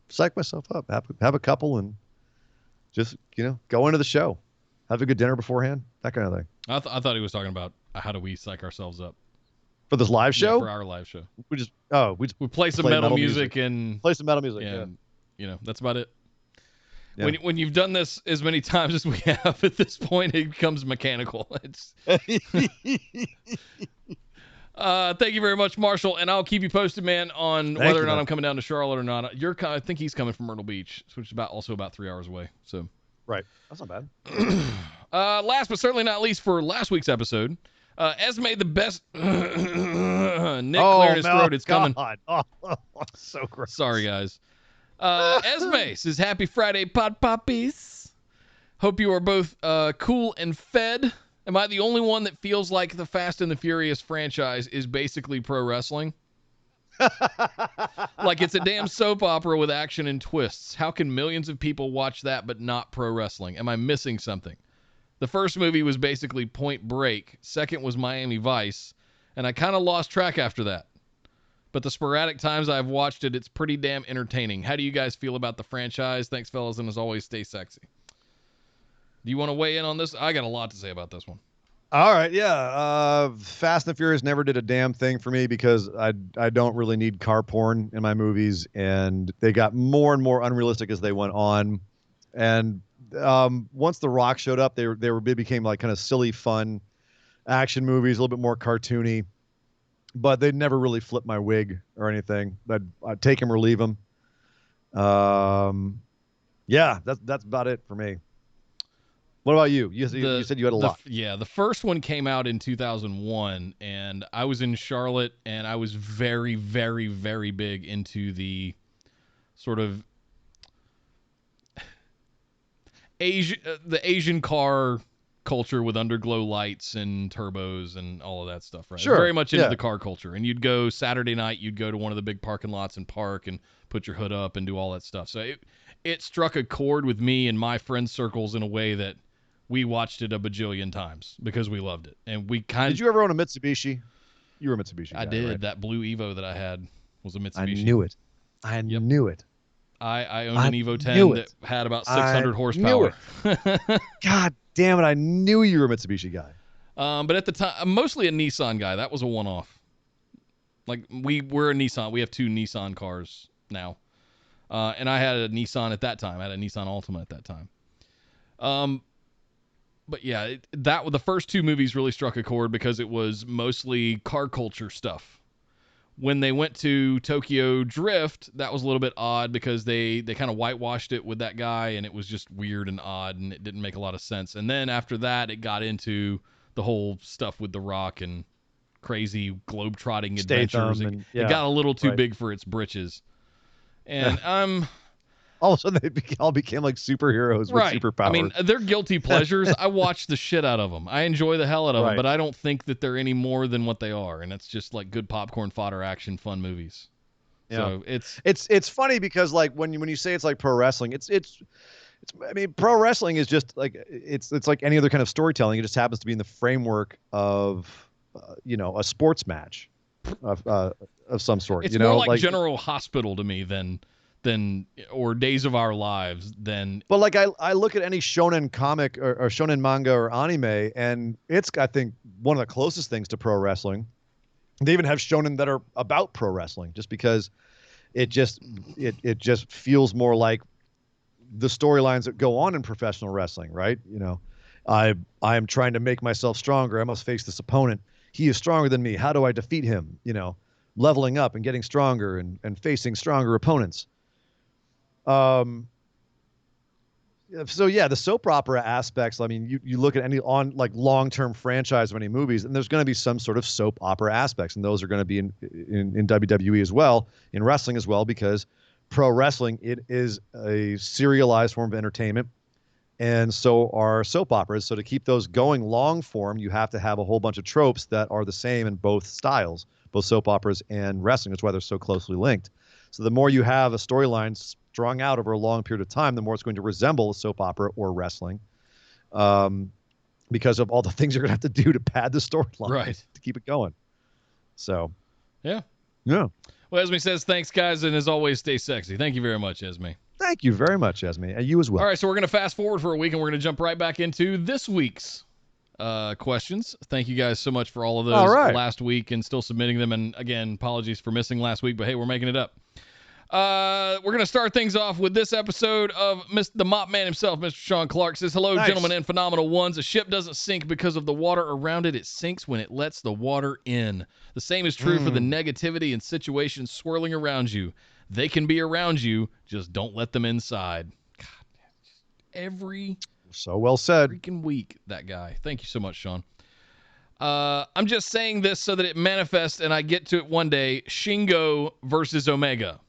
psych myself up. Have a couple and just, go into the show. Have a good dinner beforehand, that kind of thing. I thought he was talking about how do we psych ourselves up for this live show. For our live show, we play some metal music and play some metal music. And, that's about it. Yeah. When you've done this as many times as we have at this point, it becomes mechanical. It's. Thank you very much, Marshall, and I'll keep you posted, man, on whether or not I'm coming down to Charlotte or not. I think he's coming from Myrtle Beach, which is also about 3 hours away. So. Right. That's not bad. Last but certainly not least for last week's episode, Esme the best. Nick cleared his throat. It's coming. Oh, so gross. Sorry, guys. Esme says, happy Friday, pod poppies. Hope you are both cool and fed. Am I the only one that feels like the Fast and the Furious franchise is basically pro wrestling? Like it's a damn soap opera with action and twists. How can millions of people watch that but not pro wrestling? Am I missing something? The first movie was basically Point Break. Second was Miami Vice. And I kind of lost track after that. But the sporadic times I've watched it, it's pretty damn entertaining. How do you guys feel about the franchise? Thanks, fellas, and as always, stay sexy. Do you want to weigh in on this? I got a lot to say about this one. All right, yeah. Fast and Furious never did a damn thing for me because I don't really need car porn in my movies, and they got more and more unrealistic as they went on. And once The Rock showed up, they became like kind of silly, fun action movies, a little bit more cartoony. But they'd never really flip my wig or anything. I'd take him or leave him. Yeah, that's about it for me. What about you? You said you had a lot. Yeah, the first one came out in 2001, and I was in Charlotte, and I was very, very, very big into the sort of the Asian car culture with underglow lights and turbos and all of that stuff, right? Sure. Very much into the car culture. And you'd go Saturday night, you'd go to one of the big parking lots and park and put your hood up and do all that stuff. So it struck a chord with me and my friend circles in a way that we watched it a bajillion times because we loved it. And we Did you ever own a Mitsubishi? You were a Mitsubishi guy, I did. right? That blue Evo that I had was a Mitsubishi. I knew it. I knew it. I owned an Evo 10 that had about 600 horsepower. God damn it. I knew you were a Mitsubishi guy. But at the time, I'm mostly a Nissan guy. That was a one-off. Like, we're a Nissan. We have 2 Nissan cars now. And I had a Nissan at that time. I had a Nissan Altima at that time. But yeah, the first 2 movies really struck a chord because it was mostly car culture stuff. When they went to Tokyo Drift, that was a little bit odd because they kind of whitewashed it with that guy, and it was just weird and odd, and it didn't make a lot of sense. And then after that, it got into the whole stuff with The Rock and crazy globe-trotting adventures. It got a little too big for its britches. And all of a sudden, they all became like superheroes with superpowers. I mean, they're guilty pleasures. I watch the shit out of them. I enjoy the hell out of them, but I don't think that they're any more than what they are. And it's just like good popcorn fodder action fun movies. Yeah. So it's funny because like when you say it's like pro wrestling, it's I mean, pro wrestling is just like it's like any other kind of storytelling. It just happens to be in the framework of a sports match of some sort. It's more like General Hospital to me than or Days of Our Lives than. But like I look at any shonen comic or shonen manga or anime, and it's I think one of the closest things to pro wrestling. They even have shonen that are about pro wrestling, just because it just feels more like the storylines that go on in professional wrestling, right? I am trying to make myself stronger. I must face this opponent. He is stronger than me. How do I defeat him? Leveling up and getting stronger and facing stronger opponents. So yeah, the soap opera aspects. I mean, you look at any long-term franchise of any movies, and there's going to be some sort of soap opera aspects, and those are going to be in WWE as well, in wrestling as well, because pro wrestling, it is a serialized form of entertainment, and so are soap operas. So to keep those going long form, you have to have a whole bunch of tropes that are the same in both styles, both soap operas and wrestling. That's why they're so closely linked. So the more you have a storyline strung out over a long period of time, the more it's going to resemble a soap opera or wrestling, because of all the things you're going to have to do to pad the storyline to keep it going. So, yeah. Well, Esme says, thanks, guys, and as always, stay sexy. Thank you very much, Esme. Thank you very much, Esme, and you as well. All right, so we're going to fast forward for a week, and we're going to jump right back into this week's questions. Thank you guys so much for all of those last week and still submitting them. And again, apologies for missing last week, but hey, we're making it up. We're going to start things off with this episode of the Mop Man himself, Mr. Sean Clark. Says, hello, gentlemen and phenomenal ones. A ship doesn't sink because of the water around it. It sinks when it lets the water in. The same is true for the negativity and situations swirling around you. They can be around you. Just don't let them inside. God, every so well said freaking week, that guy. Thank you so much, Sean. I'm just saying this so that it manifests and I get to it one day. Shingo versus Omega.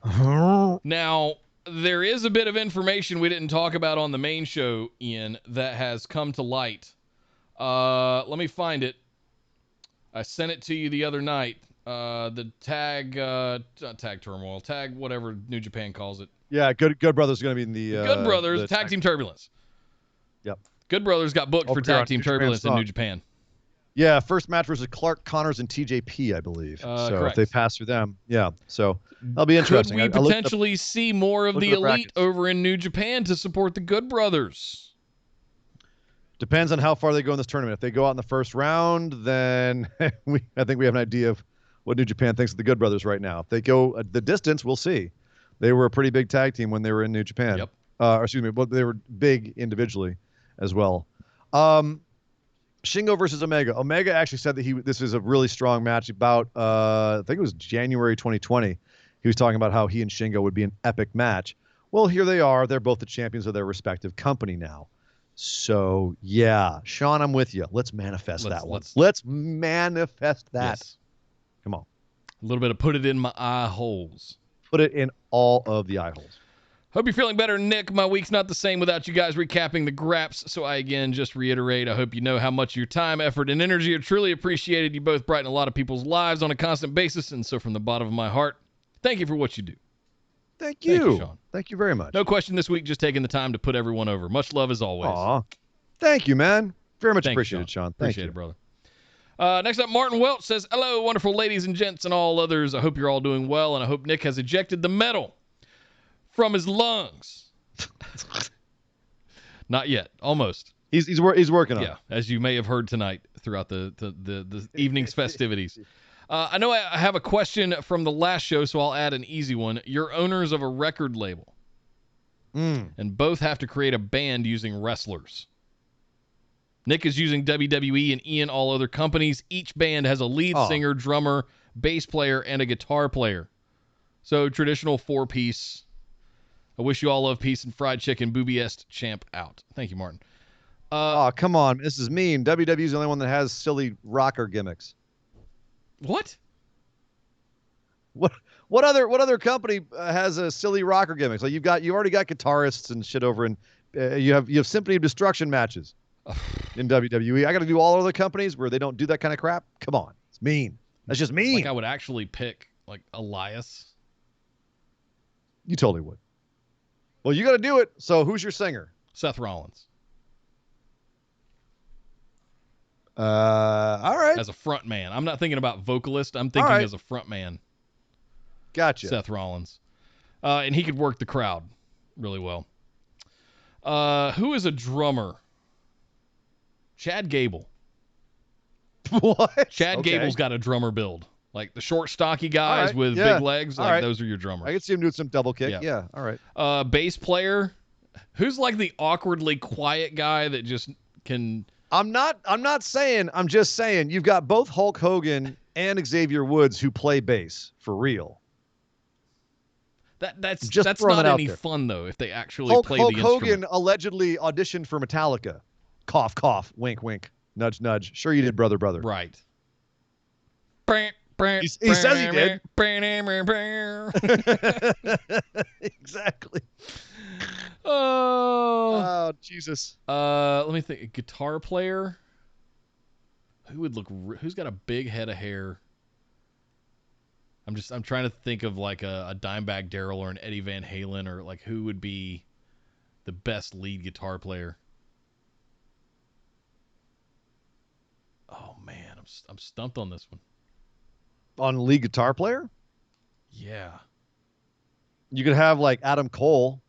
Now, there is a bit of information we didn't talk about on the main show, Ian, that has come to light. Let me find it. I sent it to you the other night. The tag turmoil, tag whatever New Japan calls it. Yeah, Good Brothers is going to be in the Good Brothers Tag Team Turbulence. Yep. Good Brothers got booked for Tag Team Turbulence in New Japan. Yeah, first match versus Clark Connors and TJP, I believe. So correct. If they pass through them, yeah. So that'll be interesting. Could we potentially see more of the Elite over in New Japan to support the Good Brothers? Depends on how far they go in this tournament. If they go out in the first round, then I think we have an idea of what New Japan thinks of the Good Brothers right now. If they go the distance, we'll see. They were a pretty big tag team when they were in New Japan. Yep. But they were big individually as well. Shingo versus Omega. Omega actually said that this is a really strong match about, I think it was January 2020. He was talking about how he and Shingo would be an epic match. Well, here they are. They're both the champions of their respective company now. So, yeah. Sean, I'm with you. Let's manifest that one. Let's manifest that. Yes. Come on. A little bit of put it in my eye holes. Put it in all of the eye holes. Hope you're feeling better, Nick. My week's not the same without you guys recapping the graps. So I, again, just reiterate, I hope you know how much your time, effort, and energy are truly appreciated. You both brighten a lot of people's lives on a constant basis. And so from the bottom of my heart, thank you for what you do. Thank you, Sean. Thank you very much. No question this week, just taking the time to put everyone over. Much love as always. Aw. Thank you, man. Very much Thank you, appreciated, Sean. Thank Appreciate you. it, brother. Next up, Martin Welch says, hello, wonderful ladies and gents and all others. I hope you're all doing well, and I hope Nick has ejected the metal from his lungs. Not yet. Almost. He's working on it. Yeah, as you may have heard tonight throughout the evening's festivities. I know I have a question from the last show, so I'll add an easy one. You're owners of a record label, and both have to create a band using wrestlers. Nick is using WWE and Ian all other companies. Each band has a lead singer, drummer, bass player, and a guitar player. So traditional 4-piece. I wish you all love peace and fried chicken. Boobiest champ out. Thank you, Martin. Come on. This is mean. WWE's the only one that has silly rocker gimmicks. What? What other company has a silly rocker gimmicks? Like you already got guitarists and shit over, and you have Symphony of Destruction matches in WWE. I got to do all other companies where they don't do that kind of crap. Come on, it's mean. That's just mean. Like I would actually pick like Elias. You totally would. Well, you got to do it. So who's your singer? Seth Rollins. All right. As a front man. I'm not thinking about vocalist. I'm thinking as a front man. Gotcha. Seth Rollins. And he could work the crowd really well. Who is a drummer? Chad Gable. What? Chad Gable's got a drummer build. Like the short, stocky guys with big legs. Like those are your drummers. I can see him doing some double kick. Yeah. All right. Bass player. Who's like the awkwardly quiet guy that just can... I'm not saying, I'm just saying you've got both Hulk Hogan and Xavier Woods who play bass for real. That's just not any there. fun though if they actually play Hulk the Hogan instrument. allegedly auditioned for Metallica. Cough, cough, wink, wink, nudge, nudge. Sure you did, brother. Right. He says he did. Exactly. Oh, Jesus. Let me think. A guitar player. Who's got a big head of hair? I'm trying to think of like a Dimebag Darrell or an Eddie Van Halen, or like who would be the best lead guitar player. Oh man, I'm stumped on this one. On lead guitar player? Yeah. You could have like Adam Cole.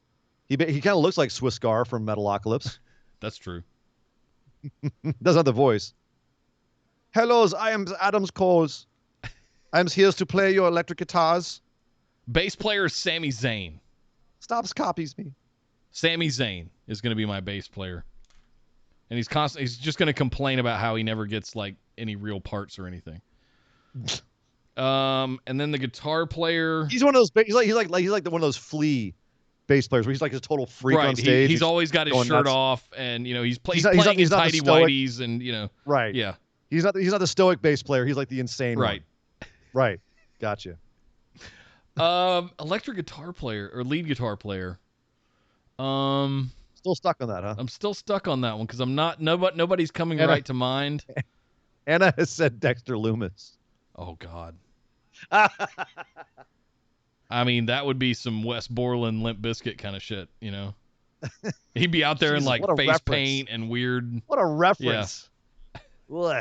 He kind of looks like Swiss Scar from Metalocalypse. That's true. Doesn't have the voice. Hello, I am Adams Coles. I'm here to play your electric guitars. Bass player is Sami Zayn. Stops copies me. Sami Zayn is going to be my bass player. And he's just going to complain about how he never gets like any real parts or anything. And then the guitar player. He's one of those. He's like one of those Flea bass players where he's like a total freak on stage. He's always got his shirt nuts. off, and he's playing he's in not tighty the stoic, whities, and right. Yeah. He's not the stoic bass player. He's like the insane right. one. Right. Gotcha. Electric guitar player or lead guitar player. Still stuck on that, huh? I'm still stuck on that one because nobody's coming right to mind. Anna has said Dexter Loomis. Oh God. I mean, that would be some Wes Borland, Limp Bizkit kind of shit, you know? He'd be out there in like face reference. paint and weird. What a reference. Yeah.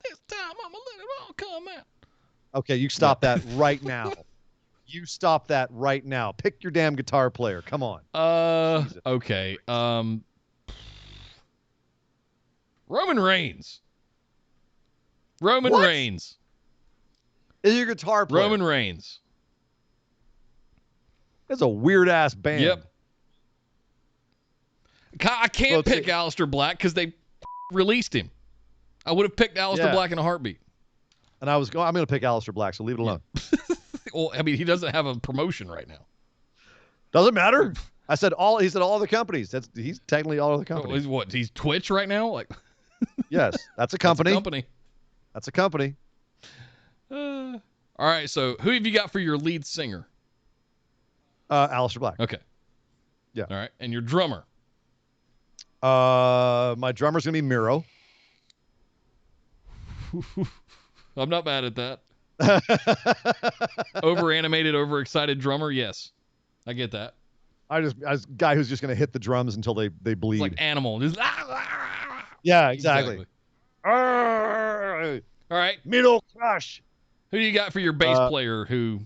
This time I'm gonna let it all come out. Okay, you stop that right now. You stop that right now. Pick your damn guitar player. Come on. Okay. Roman Reigns. Roman What? Reigns. Is your guitar player? Roman Reigns. That's a weird ass band. Yep. I can't pick Aleister Black because they released him. I would have picked Aleister Black in a heartbit. And I'm going to pick Aleister Black, so leave it alone. Well, I mean, he doesn't have a promotion right now. Doesn't matter. He said all other companies. He's technically all other companies. He's Twitch right now? Like yes, that's a company. That's a company. All right, so who have you got for your lead singer? Aleister Black. Okay. Yeah. All right. And your drummer? My drummer's going to be Miro. I'm not mad at that. Over-animated, overexcited drummer? Yes. I get that. I was a guy who's just going to hit the drums until they bleed. It's like Animal. Just, yeah, exactly. All right. Middle crush. Who do you got for your bass player who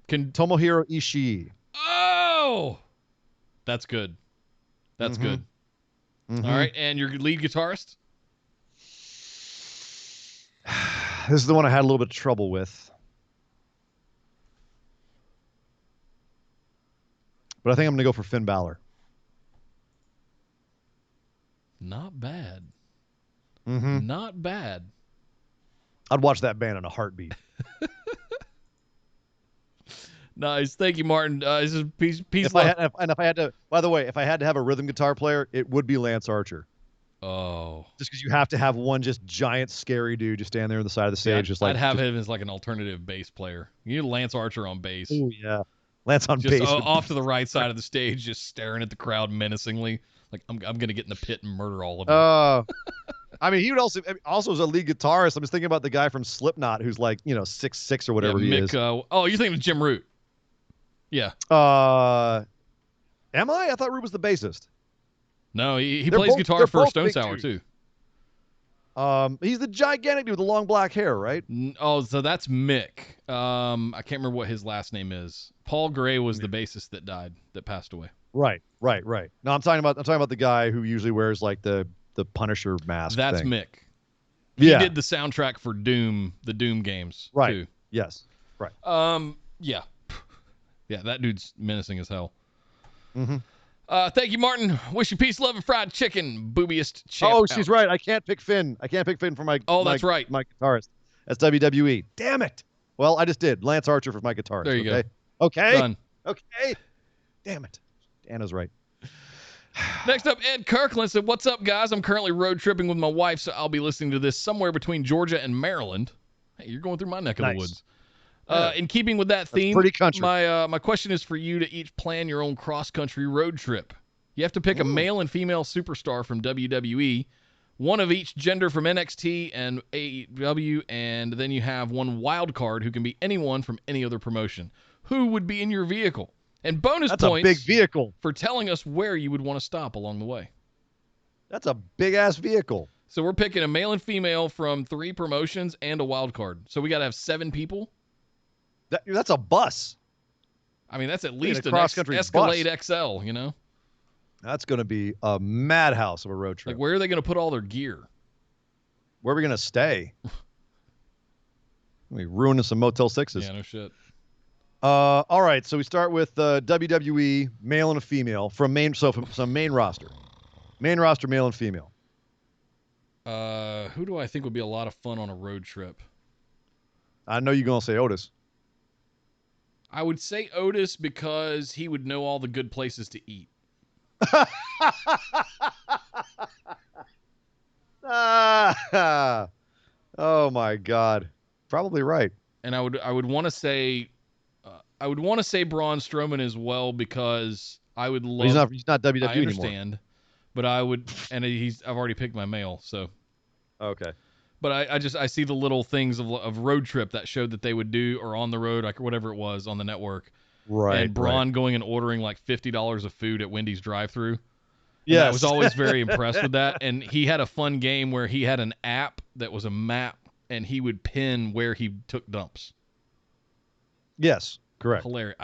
can... Tomohiro Ishii. Oh! That's good. That's good. Mm-hmm. All right. And your lead guitarist? This is the one I had a little bit of trouble with. But I think I'm going to go for Finn Balor. Not bad. Mm-hmm. Not bad. I'd watch that band in a heartbeat. Nice. Thank you, Martin. This is peace. If I had to, by the way, if I had to have a rhythm guitar player, it would be Lance Archer. Oh. Just because you have to have one just giant scary dude just stand there on the side of the stage. I'd have him as like an alternative bass player. You need Lance Archer on bass. Oh, yeah. Lance on just bass. Off to the right side of the stage, just staring at the crowd menacingly. Like, I'm going to get in the pit and murder all of them. I mean, he would also as a lead guitarist. I'm just thinking about the guy from Slipknot who's like, 6'6" or whatever he is. you're thinking of Jim Root. Yeah. Am I? I thought Root was the bassist. No, he plays guitar for Stone Sour too. He's the gigantic dude with the long black hair, right? Oh, so that's Mick. I can't remember what his last name is. Paul Gray was the bassist that passed away. Right. No, I'm talking about the guy who usually wears like the Punisher mask. That's thing. Mick. He did the soundtrack for Doom, the Doom games, right? Too. Yes. Right. Yeah. Yeah, that dude's menacing as hell. Mm-hmm. Thank you, Martin. Wish you peace, love, and fried chicken. Boobiest champ. Oh, she's right. I can't pick Finn. For my. Oh, that's right. My guitarist. That's WWE. Damn it. Well, I just did. Lance Archer for my guitarist. There you go. go. Okay. Done. Okay. Damn it. Anna's right. Next up, Ed Kirkland said, "What's up, guys? I'm currently road tripping with my wife, so I'll be listening to this somewhere between Georgia and Maryland." Hey, you're going through my neck of the woods. In keeping with that theme, pretty country. My question is for you to each plan your own cross-country road trip. You have to pick a male and female superstar from WWE, one of each gender from NXT and AEW, and then you have one wild card who can be anyone from any other promotion. Who would be in your vehicle? And bonus That's points a big vehicle for telling us where you would want to stop along the way. That's a big-ass vehicle. So we're picking a male and female from 3 promotions and a wild card. So we got to have 7 people. That's a bus. I mean, that's at least an cross-country Escalade bus. XL, you know? That's going to be a madhouse of a road trip. Like, where are they going to put all their gear? Where are we going to stay? We ruining some Motel 6s. Yeah, no shit. All right, so we start with WWE, male and a female, from some main roster. Main roster, male and female. Who do I think would be a lot of fun on a road trip? I know you're going to say Otis. I would say Otis because he would know all the good places to eat. Oh my God, probably right. And I would want to say, Braun Strowman as well because I would love. But he's not WWE I understand, anymore. But I would, and I've already picked my male, so. Okay. But I see the little things of road trip that showed that they would do, or on the road, like whatever it was on the network. Right. And Braun going and ordering like $50 of food at Wendy's drive-thru. Yeah, I was always very impressed with that. And he had a fun game where he had an app that was a map, and he would pin where he took dumps. Yes, correct. Hilarious.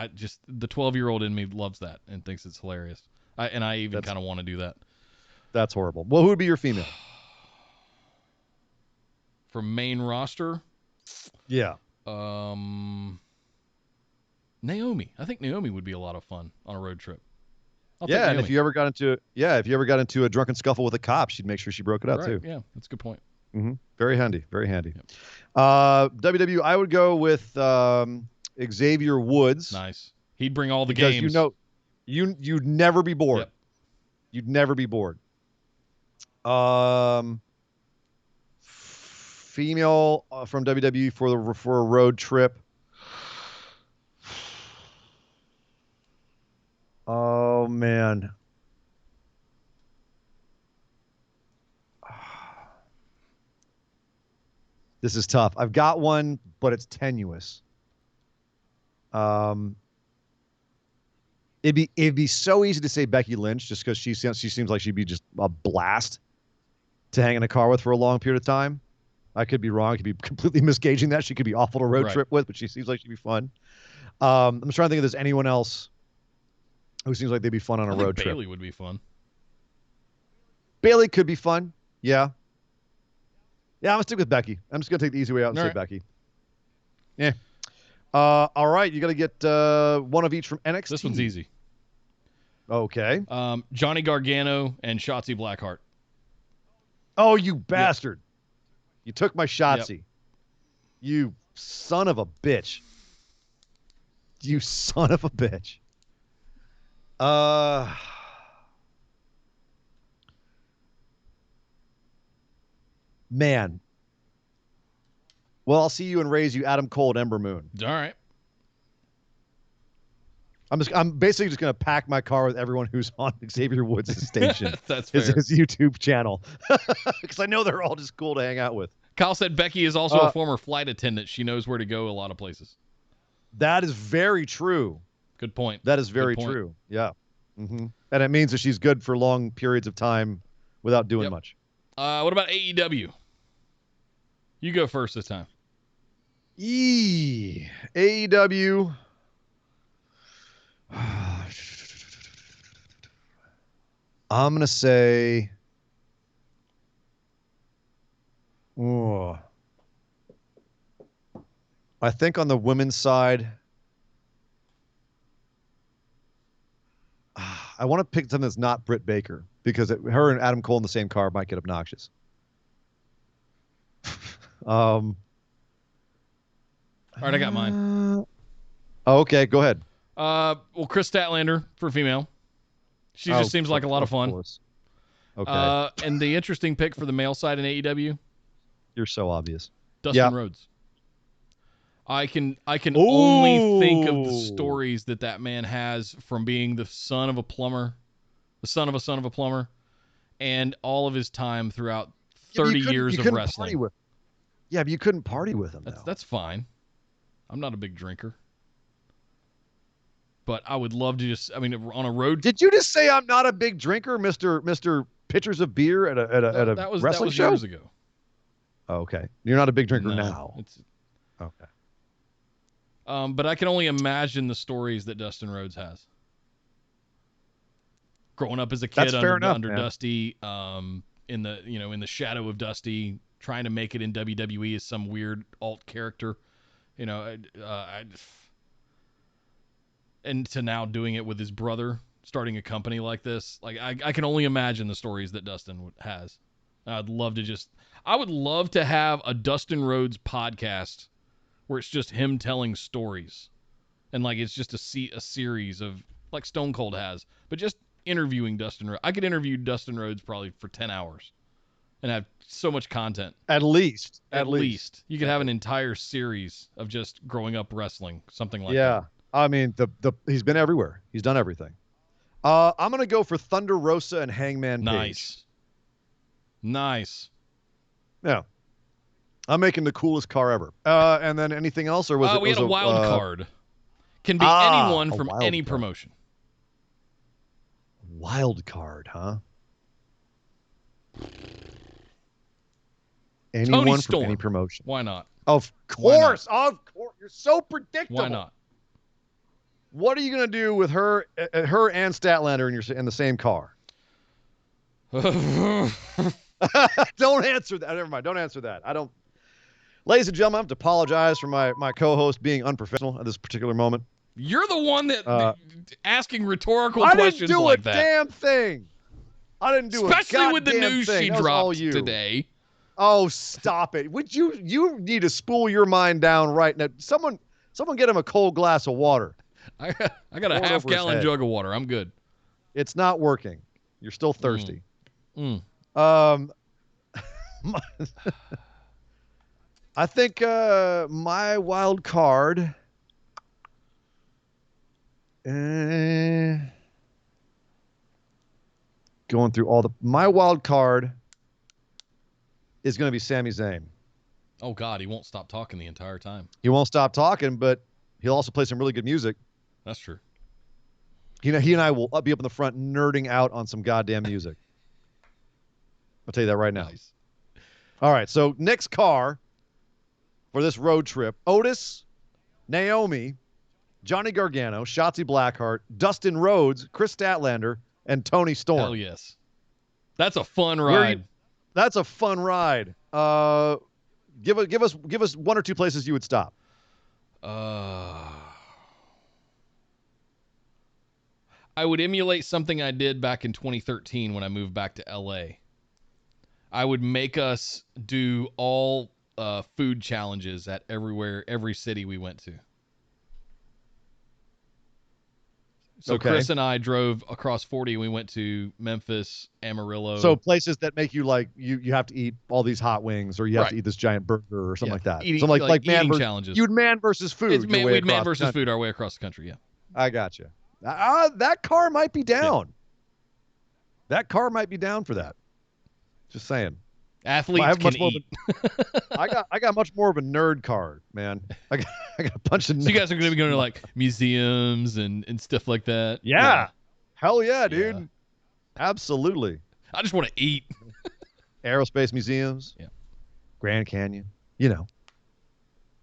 The 12-year-old in me loves that and thinks it's hilarious. I even kind of want to do that. That's horrible. Well, who would be your female? For main roster? Yeah. Naomi. I think Naomi would be a lot of fun on a road trip. Yeah, and if you ever got into a drunken scuffle with a cop, she'd make sure she broke it out too. Yeah, that's a good point. Mm-hmm. Very handy. Very handy. Yep. WWE, I would go with Xavier Woods. Nice. He'd bring all the because games. You'd never be bored. Yep. You'd never be bored. Female from WWE for a road trip. man. This is tough. I've got one, but it's tenuous. It'd be so easy to say Becky Lynch just because she seems like she'd be just a blast to hang in a car with for a long period of time. I could be wrong. I could be completely misgauging that. She could be awful to road trip with, but she seems like she'd be fun. I'm trying to think if there's anyone else who seems like they'd be fun on a road trip. Bailey would be fun. Bailey could be fun. Yeah. Yeah, I'm going to stick with Becky. I'm just going to take the easy way out and say Becky. Yeah. All right. You got to get one of each from NXT. This one's easy. Okay. Johnny Gargano and Shotzi Blackheart. Oh, you bastard. Yep. You took my Shotzi. Yep. You son of a bitch. You son of a bitch. Man. Well, I'll see you and raise you Adam Cole and Ember Moon. All right. I'm basically just going to pack my car with everyone who's on Xavier Woods' station. That's fair. His YouTube channel. Because I know they're all just cool to hang out with. Kyle said Becky is also a former flight attendant. She knows where to go a lot of places. That is very true. Good point. That is very true. Yeah. Mm-hmm. And it means that she's good for long periods of time without doing much. What about AEW? You go first this time. AEW. I'm going to say... Oh, I think on the women's side, I want to pick something that's not Britt Baker because her and Adam Cole in the same car might get obnoxious. All right, I got mine. Okay, go ahead. Well, Chris Statlander for female. She just seems like a lot of fun. Course. Okay. And the interesting pick for the male side in AEW. You're so obvious. Dustin Rhodes. I can only think of the stories that man has from being the son of a plumber, and all of his time throughout 30 years of wrestling. But you couldn't party with him. That's fine. I'm not a big drinker. But I would love to on a road. Did you just say I'm not a big drinker, Mr. Pitchers of beer at a wrestling show? That was years ago. Oh, okay. You're not a big drinker now. Okay. But I can only imagine the stories that Dustin Rhodes has. Growing up as a kid under Dusty, in the shadow of Dusty, trying to make it in WWE as some weird alt character, and to now doing it with his brother, starting a company like this. Like I can only imagine the stories that Dustin has. I would love to have a Dustin Rhodes podcast where it's just him telling stories. And like it's just a series of like Stone Cold has, but just interviewing Dustin Rhodes. I could interview Dustin Rhodes probably for 10 hours and have so much content. At least. You could have an entire series of just growing up wrestling, something like that. Yeah. I mean, he's been everywhere. He's done everything. I'm going to go for Thunder Rosa and Hangman Page. Nice. Yeah. I'm making the coolest car ever. And then anything else, or was it? We had a wild card. Can be anyone from any promotion. Wild card, huh? Anyone from any promotion. Why not? Of course. Of course. You're so predictable. Why not? What are you going to do with her and Statlander in the same car? Don't answer that. Never mind. Don't answer that. I don't. Ladies and gentlemen, I have to apologize for my co-host being unprofessional at this particular moment. You're the one that asking rhetorical questions like that. I didn't do a damn thing. I didn't do especially with the news she dropped today. Oh, stop it! Would you need to spool your mind down right now? Someone get him a cold glass of water. I got a half-gallon jug of water. I'm good. It's not working. You're still thirsty. I think my wild card. going through all my wild card is going to be Sami Zayn. Oh God, he won't stop talking the entire time. He won't stop talking, but he'll also play some really good music. That's true. He and I will be up in the front nerding out on some goddamn music. I'll tell you that right now. Nice. All right, so next car for this road trip: Otis, Naomi, Johnny Gargano, Shotzi Blackheart, Dustin Rhodes, Chris Statlander, and Tony Storm. Hell yes. That's a fun ride. That's a fun ride. Give us one or two places you would stop. I would emulate something I did back in 2013 when I moved back to LA. I would make us do all food challenges at every city we went to. So Okay. Chris and I drove across 40 and we went to Memphis, Amarillo. So places that make you like you have to eat all these hot wings, or you have to eat this giant burger or something like that. Eating, Something like eating man challenges. You'd man versus food. We'd man versus food our way across the country. Yeah. I got you. That car might be down. Yeah. That car might be down for that. Just saying. Athletes can eat. I got much more of a nerd card, man. I got a bunch of. So you guys are going to be going to like museums and stuff like that. Yeah. Hell yeah, dude. Yeah. Absolutely. I just want to eat. Aerospace museums. Yeah. Grand Canyon. You know.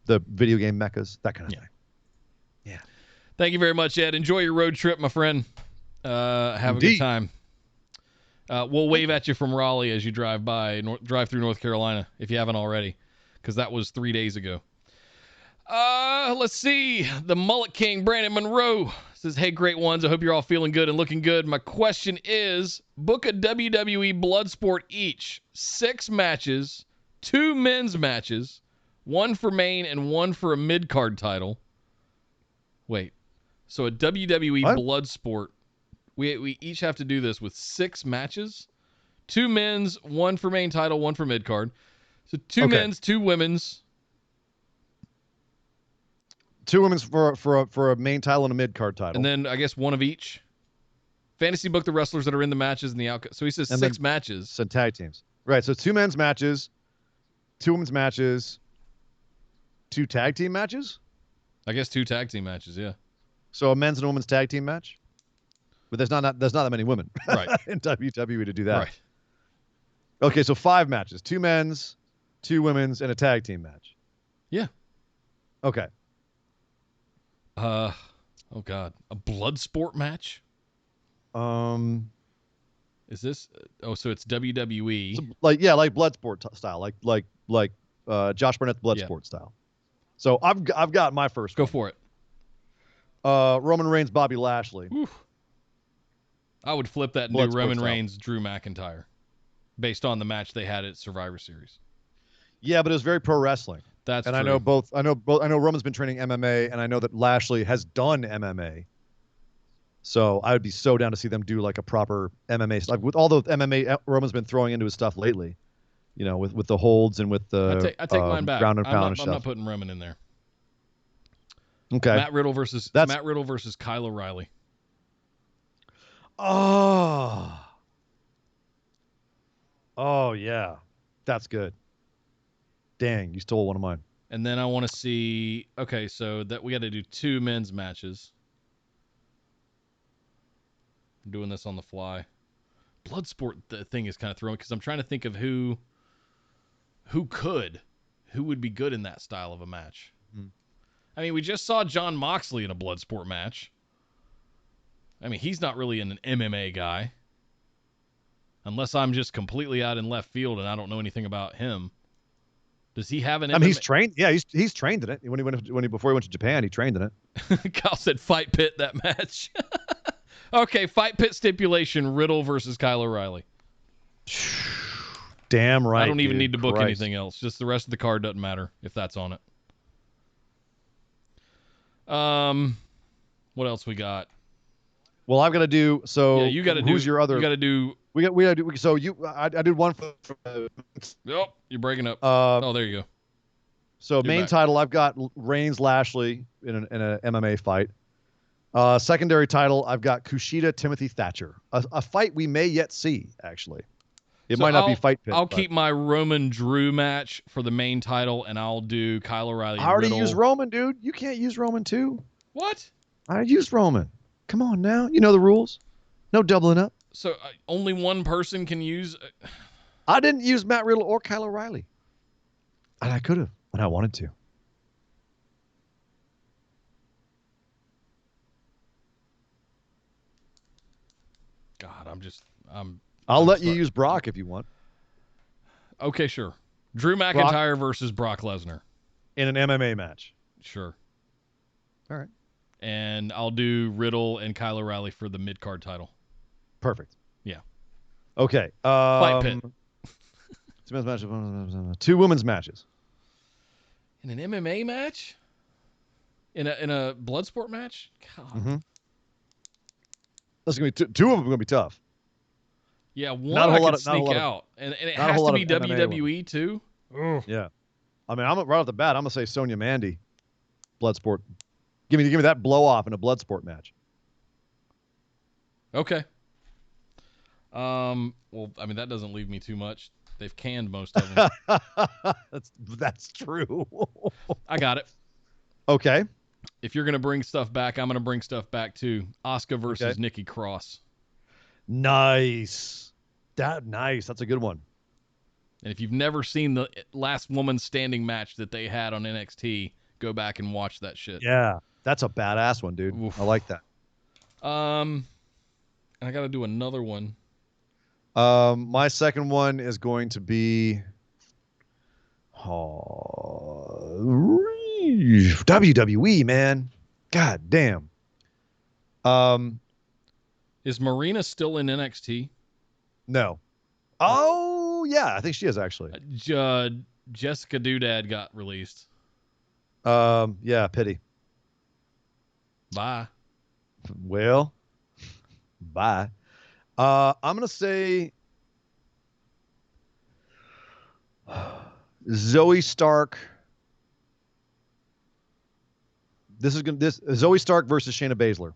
The video game meccas. That kind of thing. Yeah. Thank you very much, Ed. Enjoy your road trip, my friend. Have Indeed. a good time. We'll wave at you from Raleigh as you drive through North Carolina, if you haven't already, because that was 3 days ago. Let's see. The Mullet King, Brandon Monroe, says, hey, great ones. I hope you're all feeling good and looking good. My question is, book a WWE Bloodsport each. 6 matches, 2 men's matches, 1 for main and 1 for a mid-card title. Wait. So a WWE Bloodsport. We each have to do this with 6 matches, 2 men's, 1 for main title, 1 for mid card. So 2 men's, 2 women's. 2 women's for a main title and a mid card title, and then I guess 1 of each. Fantasy book the wrestlers that are in the matches and the outcome. So he says 6 matches. So tag teams, right? So 2 men's matches, 2 women's matches, 2 tag team matches. I guess 2 tag team matches. Yeah. So a men's and a women's tag team match. But there's not that many women right. in WWE to do that. Right. Okay, so 5 matches: 2 men's, 2 women's, and a tag team match. Yeah. Okay. Oh God, a Bloodsport match. Is this? Oh, so it's WWE. So like Bloodsport style, like Josh Barnett's Bloodsport style. So I've got my first. Go one. for it. Roman Reigns, Bobby Lashley. Oof. I would flip that and do Roman Reigns, Drew McIntyre, based on the match they had at Survivor Series. Yeah, but it was very pro wrestling. That's and true. I know Roman's been training MMA, and I know that Lashley has done MMA. So I would be so down to see them do like a proper MMA stuff with all the MMA Roman's been throwing into his stuff lately. You know, with the holds and with the I take mine back. ground and pound and stuff. I'm not putting Roman in there. Okay. Matt Riddle versus Kyle O'Reilly. Oh yeah, that's good. Dang, you stole one of mine. And then I want to see. Okay, so that we got to do 2 men's matches. I'm doing this on the fly. Bloodsport, the thing is kind of throwing because I'm trying to think of who would be good in that style of a match. I mean, we just saw Jon Moxley in a Bloodsport match. I mean, he's not really an MMA guy. Unless I'm just completely out in left field and I don't know anything about him. Does he have an MMA? I mean, he's trained. Yeah, he's trained in it. Before he went to Japan, he trained in it. Kyle said fight pit that match. Okay, fight pit stipulation, Riddle versus Kyle O'Reilly. Damn right. I don't even dude. need to book Christ. anything else. Just the rest of the card doesn't matter if that's on it. What else we got? Well, I've got to do. So yeah, you got to do. Who's your other? You got to do. We got to do. So I did one for. Oh, you're breaking up. There you go. So main title, I've got Reigns Lashley in a MMA fight. Secondary title, I've got Kushida Timothy Thatcher. A fight we may yet see, actually. It might not be Fight Pit. I'll keep my Roman Drew match for the main title, and I'll do Kyle O'Reilly. I already Riddle. used Roman, dude. You can't use Roman too. What? I used Roman. Come on now. You know the rules. No doubling up. So only one person can use. I didn't use Matt Riddle or Kyle O'Reilly. And I could have, but I wanted to. God, I'll let you use Brock if you want. Okay, sure. Drew McIntyre versus Brock Lesnar. In an MMA match. Sure. All right. And I'll do Riddle and Kyle O'Reilly for the mid-card title. Perfect. Yeah. Okay. Fight Pit. Two men's matches. Two women's matches. In an MMA match? In a blood sport match? God. Mm-hmm. That's gonna be two of them. Are gonna be tough. Yeah, one I could sneak out, and it has to be WWE too. Yeah, I mean, I'm right off the bat. I'm gonna say Sonya Mandy, blood sport. Give me that blow off in a blood sport match. Okay. Well, I mean that doesn't leave me too much. They've canned most of them. That's true. I got it. Okay. If you're gonna bring stuff back, I'm gonna bring stuff back too. Asuka versus Nikki Cross. Nice. Nice. That's a good one. And if you've never seen the last woman standing match that they had on NXT, go back and watch that shit. Yeah, that's a badass one, dude. Oof. I like that. And I got to do another one. My second one is going to be WWE, man. God damn. Is Marina still in NXT? No. Oh, yeah. I think she is, actually. Jessica Doodad got released. Yeah, pity. Bye. Well, bye. I'm going to say Zoe Stark. Zoe Stark versus Shayna Baszler.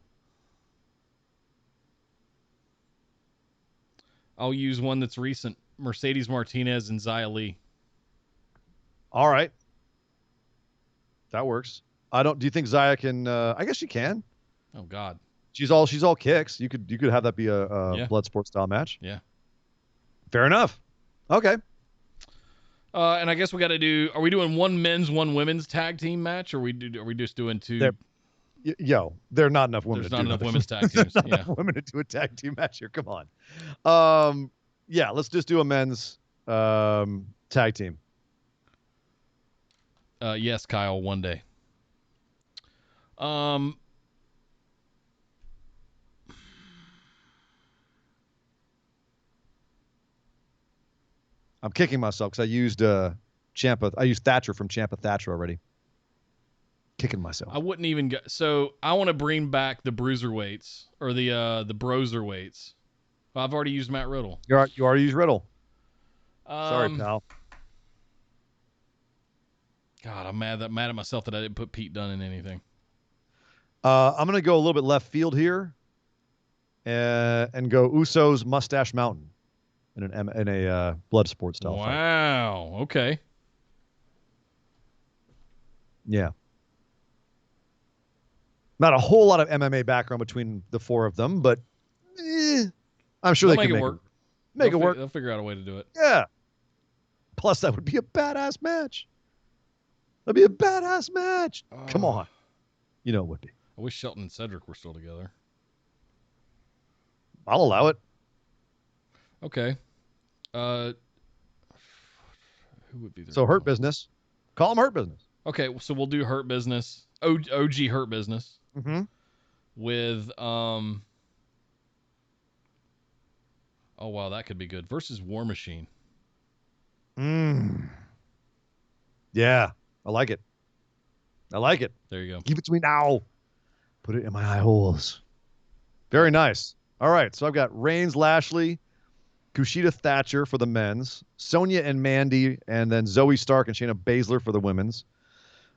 I'll use one that's recent. Mercedes Martinez and Xia Li. All right. That works. Do you think Xia can I guess she can. Oh God. She's all kicks. You could have that be a blood sport style match. Yeah. Fair enough. Okay. And I guess we got to do. Are we doing one men's, one women's tag team match, or are we just doing two? There are not enough women. There's not enough women's tag teams. Not enough women to do a tag team match here. Come on. Yeah, let's just do a men's tag team. Yes, Kyle. One day. I'm kicking myself because I used I used Thatcher from Ciampa Thatcher already. Kicking myself. I wouldn't even go. So I want to bring back the bruiserweights or the broserweights. Well, I've already used Matt Riddle. You already used Riddle. Sorry, pal. God, I'm mad at myself that I didn't put Pete Dunne in anything. I'm gonna go a little bit left field here, and go Usos Mustache Mountain in a blood sport style fight. Wow. Okay. Yeah. Not a whole lot of MMA background between the four of them, but I'm sure they can make it work. Make it work. They'll figure out a way to do it. Yeah. Plus, that would be a badass match. That'd be a badass match. Come on. You know it would be. I wish Shelton and Cedric were still together. I'll allow it. Okay. Who would be there? So Hurt Business. Call them Hurt Business. Okay, so we'll do Hurt Business. OG Hurt Business. Mm-hmm. With oh wow, that could be good. Versus War Machine. Yeah, I like it. There you go. Give it to me now. Put it in my eye holes. Very nice. All right, so I've got Reigns, Lashley, Kushida Thatcher for the men's, Sonya and Mandy, and then Zoe Stark and Shayna Baszler for the women's.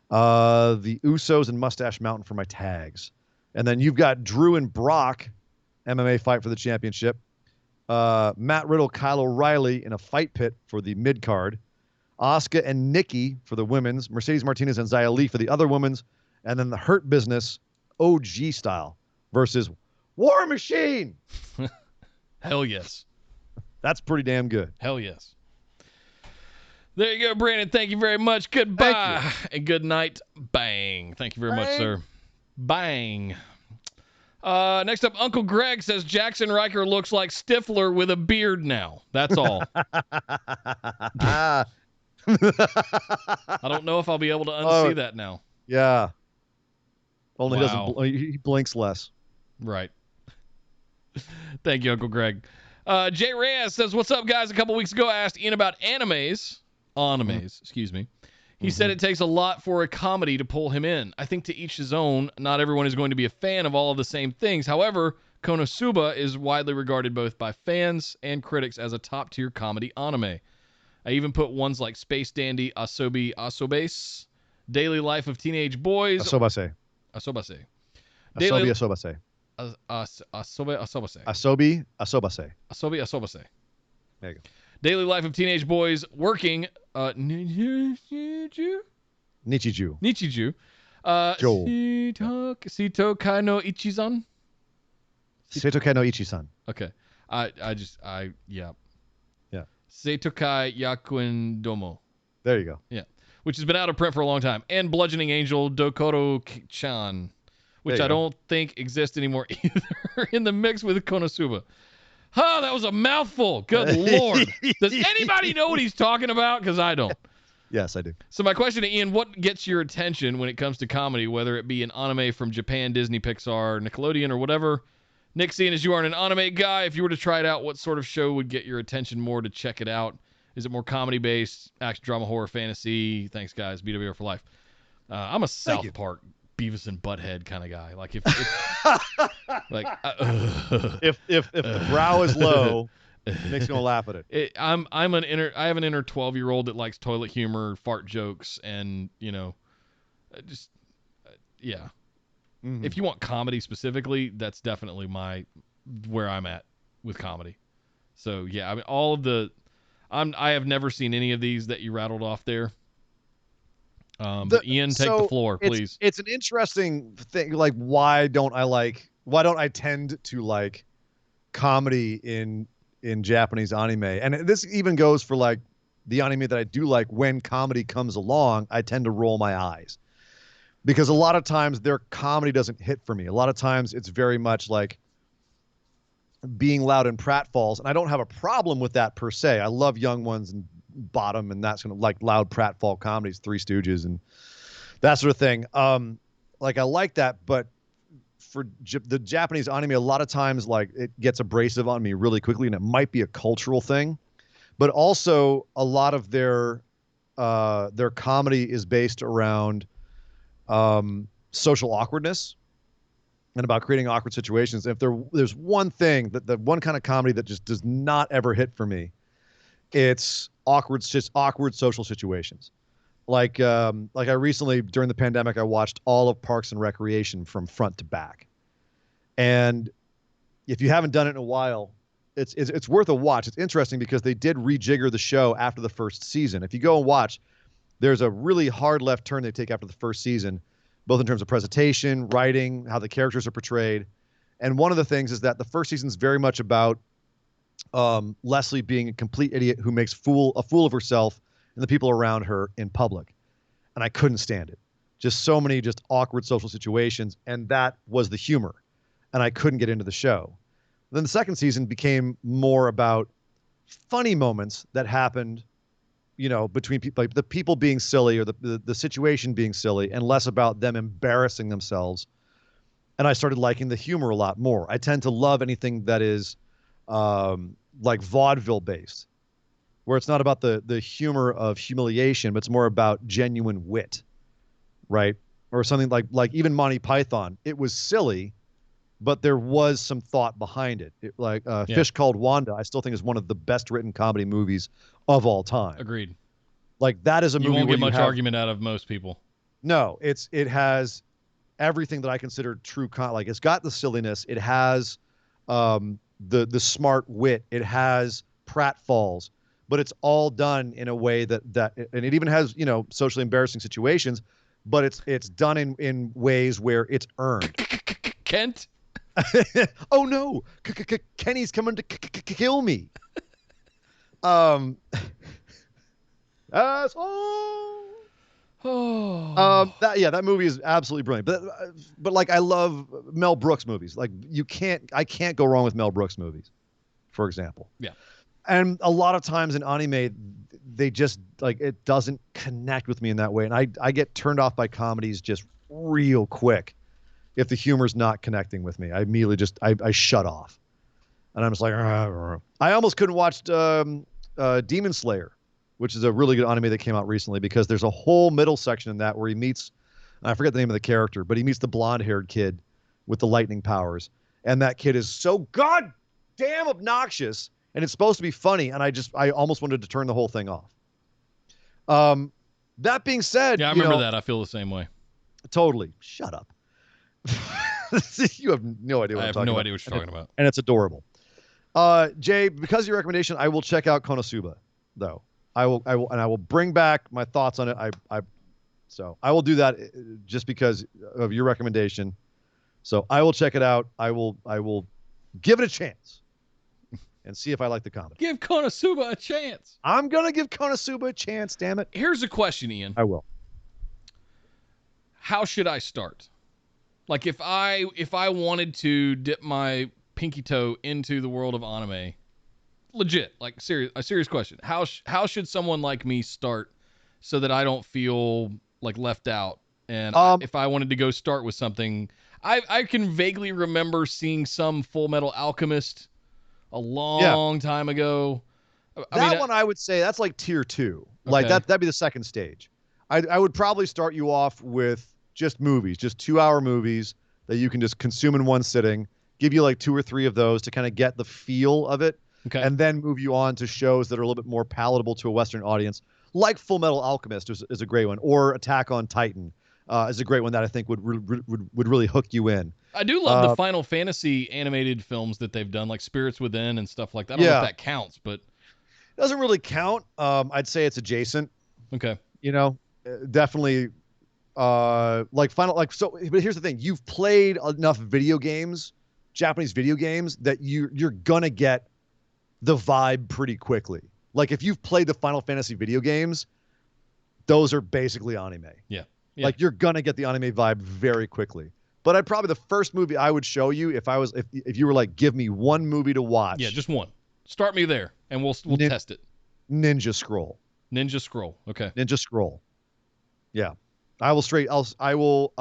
The Usos and Mustache Mountain for my tags. And then you've got Drew and Brock, MMA fight for the championship. Matt Riddle, Kyle O'Reilly in a fight pit for the mid card. Asuka and Nikki for the women's. Mercedes Martinez and Xia Li for the other women's. And then the Hurt Business, OG style, versus War Machine. Hell yes. That's pretty damn good. Hell yes. There you go, Brandon. Thank you very much. Goodbye and good night. Bang. Thank you very much, sir. Bang. Next up, Uncle Greg says Jackson Riker looks like Stifler with a beard now. That's all. I don't know if I'll be able to unsee that now. Yeah. Only Wow. he blinks less. Right. Thank you, Uncle Greg. Jay Reyes says, what's up, guys? A couple weeks ago, I asked Ian about animes, excuse me. He said it takes a lot for a comedy to pull him in. I think to each his own. Not everyone is going to be a fan of all of the same things. However, Konosuba is widely regarded both by fans and critics as a top-tier comedy anime. I even put ones like Space Dandy, Asobase, Daily Life of Teenage Boys. Asobase. Asobase. Asobase. Asobase. Asobase. There you go. Daily Life of Teenage Boys Working. Nichiju. Nichiju. Joel. Sito Kai no Ichizan. Setokai no Ichi-san. Okay. Yeah. Yeah. Seitokai Yakuin Domo. There you go. Yeah. Which has been out of print for a long time. And Bludgeoning Angel Dokoro-chan, which I don't think exists anymore either, in the mix with Konosuba. Oh, that was a mouthful. Good Lord. Does anybody know what he's talking about? Because I don't. Yes, I do. So my question to Ian, what gets your attention when it comes to comedy, whether it be an anime from Japan, Disney, Pixar, Nickelodeon, or whatever? Nick, seeing as you aren't an anime guy, if you were to try it out, what sort of show would get your attention more to check it out? Is it more comedy-based, action, drama, horror, fantasy? Thanks, guys. BWO for life. I'm a South Park Beavis and Butthead kind of guy. Like if the brow is low, Nick's gonna laugh at it. I have an inner 12-year-old that likes toilet humor, fart jokes, and yeah. Mm-hmm. If you want comedy specifically, that's definitely where I'm at with comedy. So yeah, I mean all of the. I have never seen any of these that you rattled off there. But Ian, take the floor, please. It's an interesting thing. Like, why don't I tend to like comedy in Japanese anime? And this even goes for like the anime that I do like. When comedy comes along, I tend to roll my eyes because a lot of times their comedy doesn't hit for me. A lot of times it's very much like being loud and pratfalls, and I don't have a problem with that per se. I love Young Ones and Bottom, and that's kind of like loud pratfall comedies, Three Stooges, and that sort of thing. Like I like that, but for the Japanese anime, a lot of times like it gets abrasive on me really quickly, and it might be a cultural thing, but also a lot of their comedy is based around social awkwardness and about creating awkward situations. If there's one thing the one kind of comedy that just does not ever hit for me, it's awkward social situations. Like I recently during the pandemic, I watched all of Parks and Recreation from front to back. And if you haven't done it in a while, it's worth a watch. It's interesting because they did rejigger the show after the first season. If you go and watch, there's a really hard left turn they take after the first season, both in terms of presentation, writing, how the characters are portrayed. And one of the things is that the first season is very much about Leslie being a complete idiot who makes a fool of herself and the people around her in public. And I couldn't stand it. Just so many just awkward social situations. And that was the humor. And I couldn't get into the show. Then the second season became more about funny moments that happened, between people, like the people being silly or the situation being silly, and less about them embarrassing themselves. And I started liking the humor a lot more. I tend to love anything that is like vaudeville based, where it's not about the humor of humiliation, but it's more about genuine wit, right? Or something like even Monty Python. It was silly, but there was some thought behind it. Fish Called Wanda, I still think is one of the best written comedy movies of all time. Agreed. Like that is a movie you won't where get much argument out of most people. No, it has everything that I consider true like it's got the silliness, it has the smart wit, it has pratfalls, but it's all done in a way that and it even has, you know, socially embarrassing situations, but it's done in ways where it's earned. Kent? Oh no, Kenny's coming to kill me. That movie is absolutely brilliant. But like I love Mel Brooks movies. Like I can't go wrong with Mel Brooks movies, for example. Yeah. And a lot of times in anime, they just like it doesn't connect with me in that way, and I get turned off by comedies just real quick if the humor's not connecting with me. I immediately just I shut off, and I'm just like, I almost couldn't watch Demon Slayer, which is a really good anime that came out recently, because there's a whole middle section in that where he meets, I forget the name of the character, but he meets the blonde-haired kid with the lightning powers, and that kid is so goddamn obnoxious, and it's supposed to be funny, and I almost wanted to turn the whole thing off. That being said, yeah, I remember that. I feel the same way. Totally. Shut up. You have no idea what I'm talking about. I have no idea what you're talking about. And it's adorable. Jay, because of your recommendation, I will check out Konosuba, though. I will bring back my thoughts on it. So I will do that just because of your recommendation. So I will check it out. I will give it a chance and see if I like the comedy. Give Konosuba a chance. I'm gonna give Konosuba a chance. Damn it. Here's a question, Ian. I will. How should I start? Like if I wanted to dip my pinky toe into the world of anime, legit, like a serious question. How should someone like me start so that I don't feel like left out? And if I wanted to go start with something, I can vaguely remember seeing some Full Metal Alchemist a long time ago. I would say that's like tier 2. Like that'd be the second stage. I would probably start you off with just movies, just 2-hour movies that you can just consume in one sitting, give you like 2 or 3 of those to kind of get the feel of it. Okay. And then move you on to shows that are a little bit more palatable to a Western audience, like Full Metal Alchemist is a great one, or Attack on Titan is a great one that I think would really hook you in. I do love the Final Fantasy animated films that they've done, like Spirits Within and stuff like that. I don't know if that counts, but it doesn't really count. I'd say it's adjacent. Okay. You know, definitely. But here's the thing: you've played enough video games, Japanese video games, that you're gonna get the vibe pretty quickly. Like if you've played the Final Fantasy video games, those are basically anime. Yeah. Like you're gonna get the anime vibe very quickly. But I'd probably the first movie I would show you if you were like, give me one movie to watch. Yeah, just one. Start me there, and we'll test it. Ninja Scroll. Ninja Scroll. Okay. Ninja Scroll. Yeah, I will.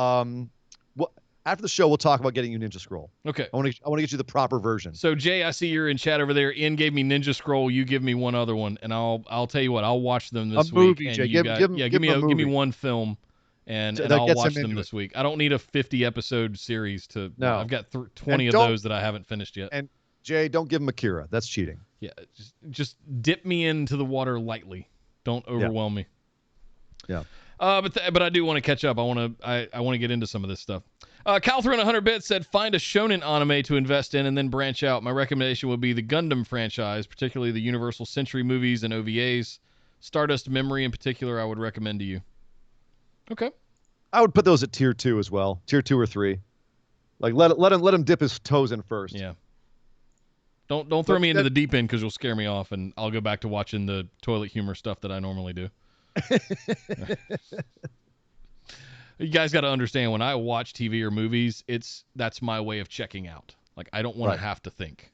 After the show, we'll talk about getting you Ninja Scroll. Okay. I want to get you the proper version. So Jay, I see you're in chat over there. Ian gave me Ninja Scroll. You give me one other one, and I'll tell you what. I'll watch them this week. Movie, Jay. Give me one film, and I'll watch them this week. I don't need a 50-episode series to. No. I've got 20 of those that I haven't finished yet. And Jay, don't give him Akira. That's cheating. Yeah, just dip me into the water lightly. Don't overwhelm me. Yeah. But I do want to catch up. I want to get into some of this stuff. Calthrin 100 bits said, find a shonen anime to invest in and then branch out. My recommendation would be the Gundam franchise, particularly the Universal Century movies and OVAs. Stardust Memory in particular, I would recommend to you. Okay. I would put those at tier 2 as well. Tier 2 or 3. Like let him dip his toes in first. Yeah. Don't throw me into the deep end because you'll scare me off, and I'll go back to watching the toilet humor stuff that I normally do. You guys got to understand, when I watch TV or movies, that's my way of checking out. Like I don't want to have to think.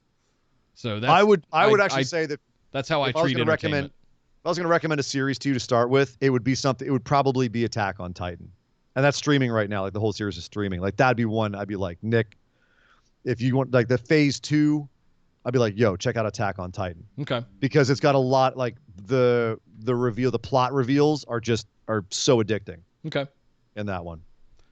So that's, I would actually say that that's how I treat entertainment. If I was going to recommend a series to you to start with, it would be something. It would probably be Attack on Titan, and that's streaming right now. Like the whole series is streaming. Like that'd be one. I'd be like, Nick, if you want like the phase 2, I'd be like, yo, check out Attack on Titan. Okay. Because it's got a lot, like the plot reveals are so addicting. Okay. In that one.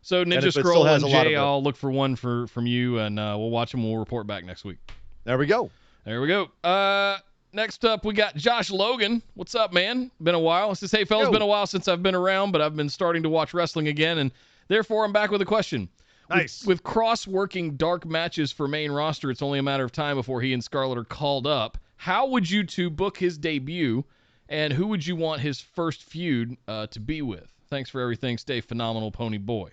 So Ninja Scroll and Jay, I'll look for one from you, and we'll watch them. We'll report back next week. There we go. Next up, we got Josh Logan. What's up, man? Been a while. It says, hey, fellas, been a while since I've been around, but I've been starting to watch wrestling again, and therefore I'm back with a question. Nice. With Cross working dark matches for main roster, it's only a matter of time before he and Scarlett are called up. How would you two book his debut, and who would you want his first feud to be with? Thanks for everything. Stay phenomenal, Pony Boy.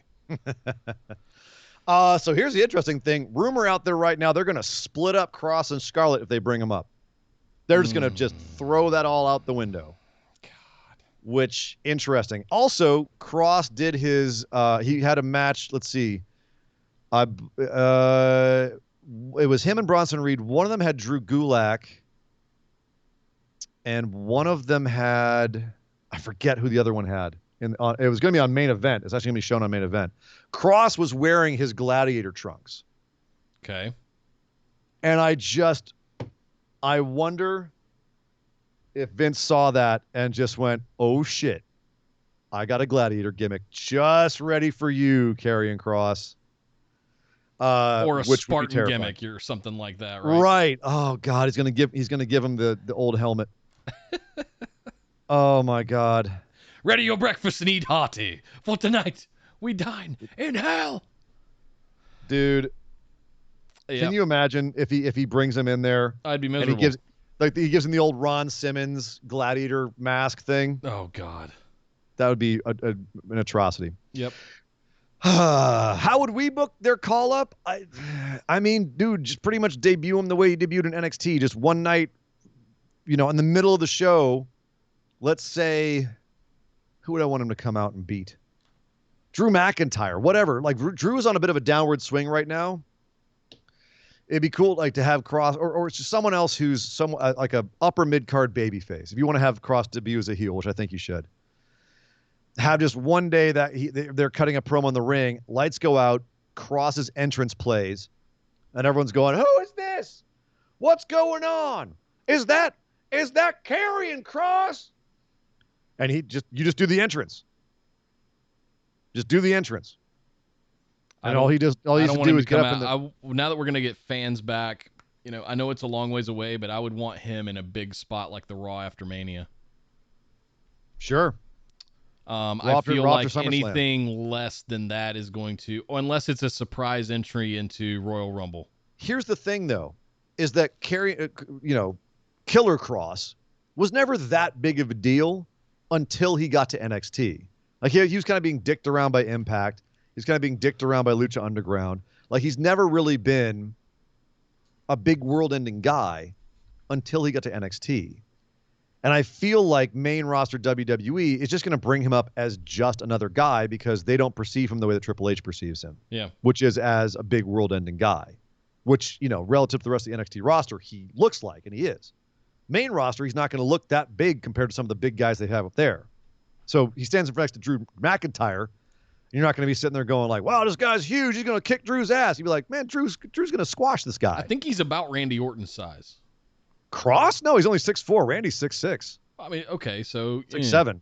So here's the interesting thing. Rumor out there right now, they're going to split up Cross and Scarlett if they bring him up. They're just going to just throw that all out the window. God. Which, interesting. Also, Cross did his, he had a match, let's see. It was him and Bronson Reed. One of them had Drew Gulak. And one of them had, I forget who the other one had. It was going to be on Main Event. It's actually going to be shown on Main Event. Cross was wearing his gladiator trunks. Okay. And I wonder if Vince saw that and just went, oh shit, I got a gladiator gimmick just ready for you, Karrion Cross. Or a Spartan gimmick or something like that, right? Right. Oh God, he's gonna give him the old helmet. Oh my God. Ready your breakfast and eat hearty, for tonight we dine in hell. Dude, can you imagine if he brings him in there? I'd be miserable. And he gives him the old Ron Simmons gladiator mask thing. Oh God. That would be an atrocity. Yep. How would we book their call up? I mean, dude, just pretty much debut him the way he debuted in NXT. Just one night, in the middle of the show. Let's say, who would I want him to come out and beat? Drew McIntyre, whatever. Like Drew's on a bit of a downward swing right now. It'd be cool, like to have Cross or it's just someone else who's like a upper mid card babyface. If you want to have Cross debut as a heel, which I think you should. Have just one day that they're cutting a promo in the ring, lights go out, Cross's entrance plays, and everyone's going, "Who is this? What's going on? Is that Karrion Cross?" And you just do the entrance. Just do the entrance. And all he has to do is get up now that we're gonna get fans back, I know it's a long ways away, but I would want him in a big spot like the Raw after Mania. Sure. I feel like anything less than that is going to, unless it's a surprise entry into Royal Rumble. Here's the thing, though, is that Killer Cross was never that big of a deal until he got to NXT. Like he was kind of being dicked around by Impact. He's kind of being dicked around by Lucha Underground. Like he's never really been a big world-ending guy until he got to NXT. And I feel like main roster WWE is just going to bring him up as just another guy because they don't perceive him the way that Triple H perceives him. Yeah. Which is as a big world-ending guy. Which, relative to the rest of the NXT roster, he looks like, and he is. Main roster, he's not going to look that big compared to some of the big guys they have up there. So he stands next to Drew McIntyre. And you're not going to be sitting there going like, wow, this guy's huge. He's going to kick Drew's ass. You'd be like, man, Drew's going to squash this guy. I think he's about Randy Orton's size. Cross? No, he's only 6'4". Randy's 6'6". I mean, okay, so 6'7".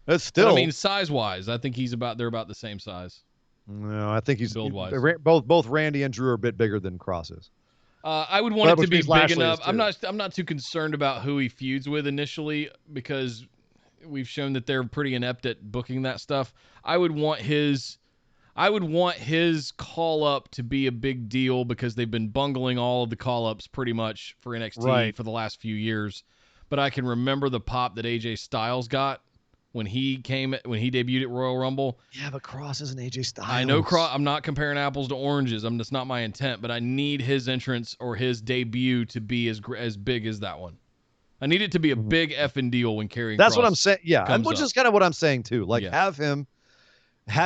That's still. But I mean, size-wise, I think they're about the same size. No, I think he's build-wise. Both Randy and Drew are a bit bigger than Cross is. I would want it to be big Lashley enough. I'm not too concerned about who he feuds with initially because we've shown that they're pretty inept at booking that stuff. I would want his call up to be a big deal because they've been bungling all of the call ups pretty much for NXT for the last few years. But I can remember the pop that AJ Styles got when he debuted at Royal Rumble. Yeah, but Cross isn't AJ Styles. I know Cross. I'm not comparing apples to oranges. That's not my intent. But I need his entrance or his debut to be as big as that one. I need it to be a big effing deal when Karrion Cross. That's what I'm saying. Yeah, which is kind of what I'm saying too. Like have him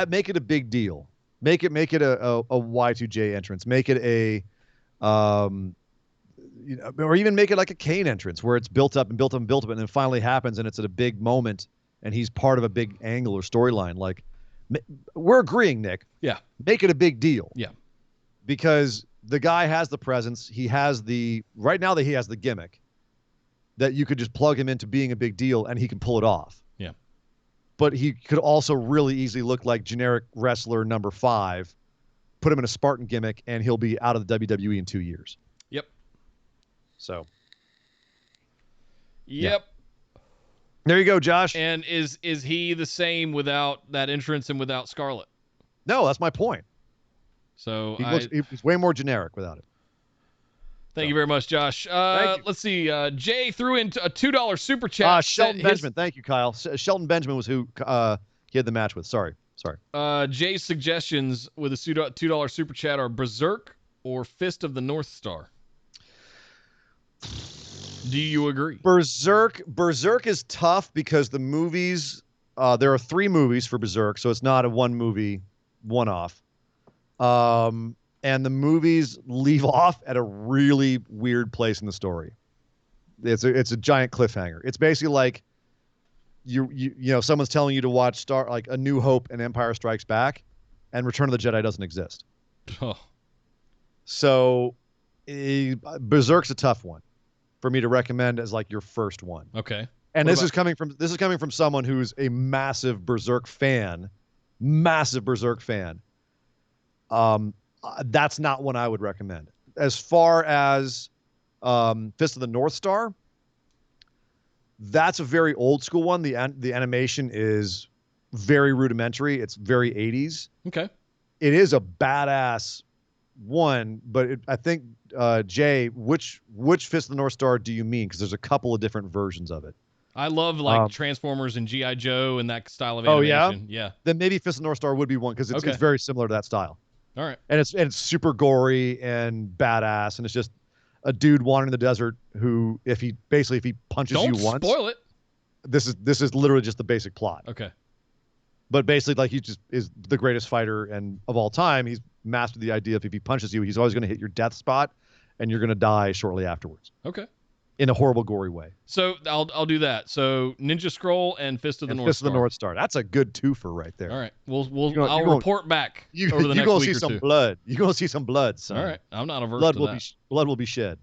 make it a big deal. Make it a Y2J entrance. Make it a or even make it like a Kane entrance where it's built up and built up and built up and then finally happens and it's at a big moment and he's part of a big angle or storyline. Like we're agreeing, Nick. Yeah. Make it a big deal. Yeah. Because the guy has the presence. He has right now that he has the gimmick that you could just plug him into being a big deal and he can pull it off. Yeah. But he could also really easily look like generic wrestler number 5, put him in a Spartan gimmick, and he'll be out of the WWE in 2 years. Yep. So. Yep. Yeah. There you go, Josh. And is he the same without that entrance and without Scarlett? No, that's my point. So he's way more generic without it. Thank you very much, Josh. Thank you. Let's see. Jay threw in a $2 super chat. Shelton Benjamin. Thank you, Kyle. Shelton Benjamin was who he had the match with. Sorry. Jay's suggestions with a $2 super chat are Berserk or Fist of the North Star. Do you agree? Berserk is tough because the movies, there are 3 movies for Berserk, so it's not a one movie, one-off. And the movies leave off at a really weird place in the story. It's a giant cliffhanger. It's basically like you know someone's telling you to watch like A New Hope and Empire Strikes Back, and Return of the Jedi doesn't exist. Oh. So Berserk's a tough one for me to recommend as like your first one. Okay. And this is coming from someone who's a massive Berserk fan. That's not one I would recommend. As far as Fist of the North Star, that's a very old school one. The animation is very rudimentary. It's very 80s. Okay. It is a badass one, but I think Jay, which Fist of the North Star do you mean? Because there's a couple of different versions of it. I love like Transformers and G.I. Joe and that style of animation. Yeah. Then maybe Fist of the North Star would be one because it's very similar to that style. All right. And it's super gory and badass, and it's just a dude wandering the desert who, if he punches you once, spoil it. This is literally just the basic plot. Okay. But basically, like, he just is the greatest fighter of all time. He's mastered the idea of if he punches you, he's always going to hit your death spot, and you're going to die shortly afterwards. Okay. In a horrible, gory way. So I'll do that. So Ninja Scroll and Fist of the North Star. Fist of the North Star. That's a good twofer right there. All right. I'll report back over the next week or two. You're going to see some blood. You're going to see some blood, son. All right. I'm not averse to that. Blood will be shed.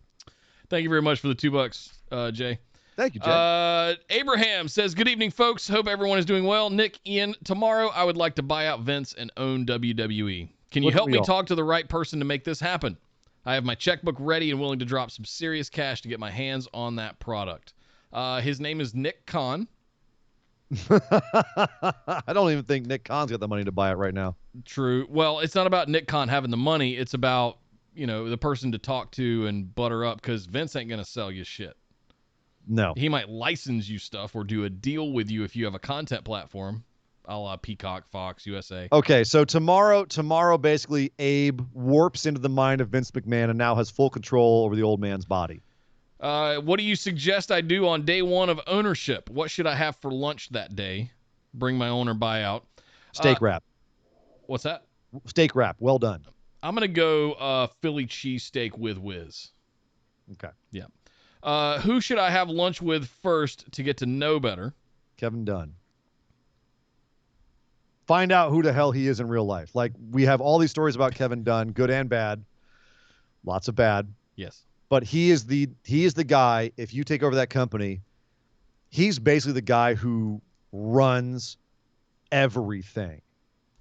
Thank you very much for the $2, Jay. Thank you, Jay. Abraham says, good evening, folks. Hope everyone is doing well. Nick, Ian, tomorrow I would like to buy out Vince and own WWE. Can you help me talk to the right person to make this happen? I have my checkbook ready and willing to drop some serious cash to get my hands on that product. His name is Nick Khan. I don't even think Nick Khan's got the money to buy it right now. True. Well, it's not about Nick Khan having the money. It's about, the person to talk to and butter up, because Vince ain't going to sell you shit. No. He might license you stuff or do a deal with you if you have a content platform, a la Peacock, Fox, USA. Okay, so tomorrow, basically, Abe warps into the mind of Vince McMahon and now has full control over the old man's body. What do you suggest I do on day 1 of ownership? What should I have for lunch that day? Bring my own or buy out. Steak wrap. What's that? Steak wrap. Well done. I'm going to go Philly cheesesteak with whiz. Okay. Yeah. Who should I have lunch with first to get to know better? Kevin Dunn. Find out who the hell he is in real life. Like, we have all these stories about Kevin Dunn, good and bad. Lots of bad. Yes. But he is the guy, if you take over that company, he's basically the guy who runs everything.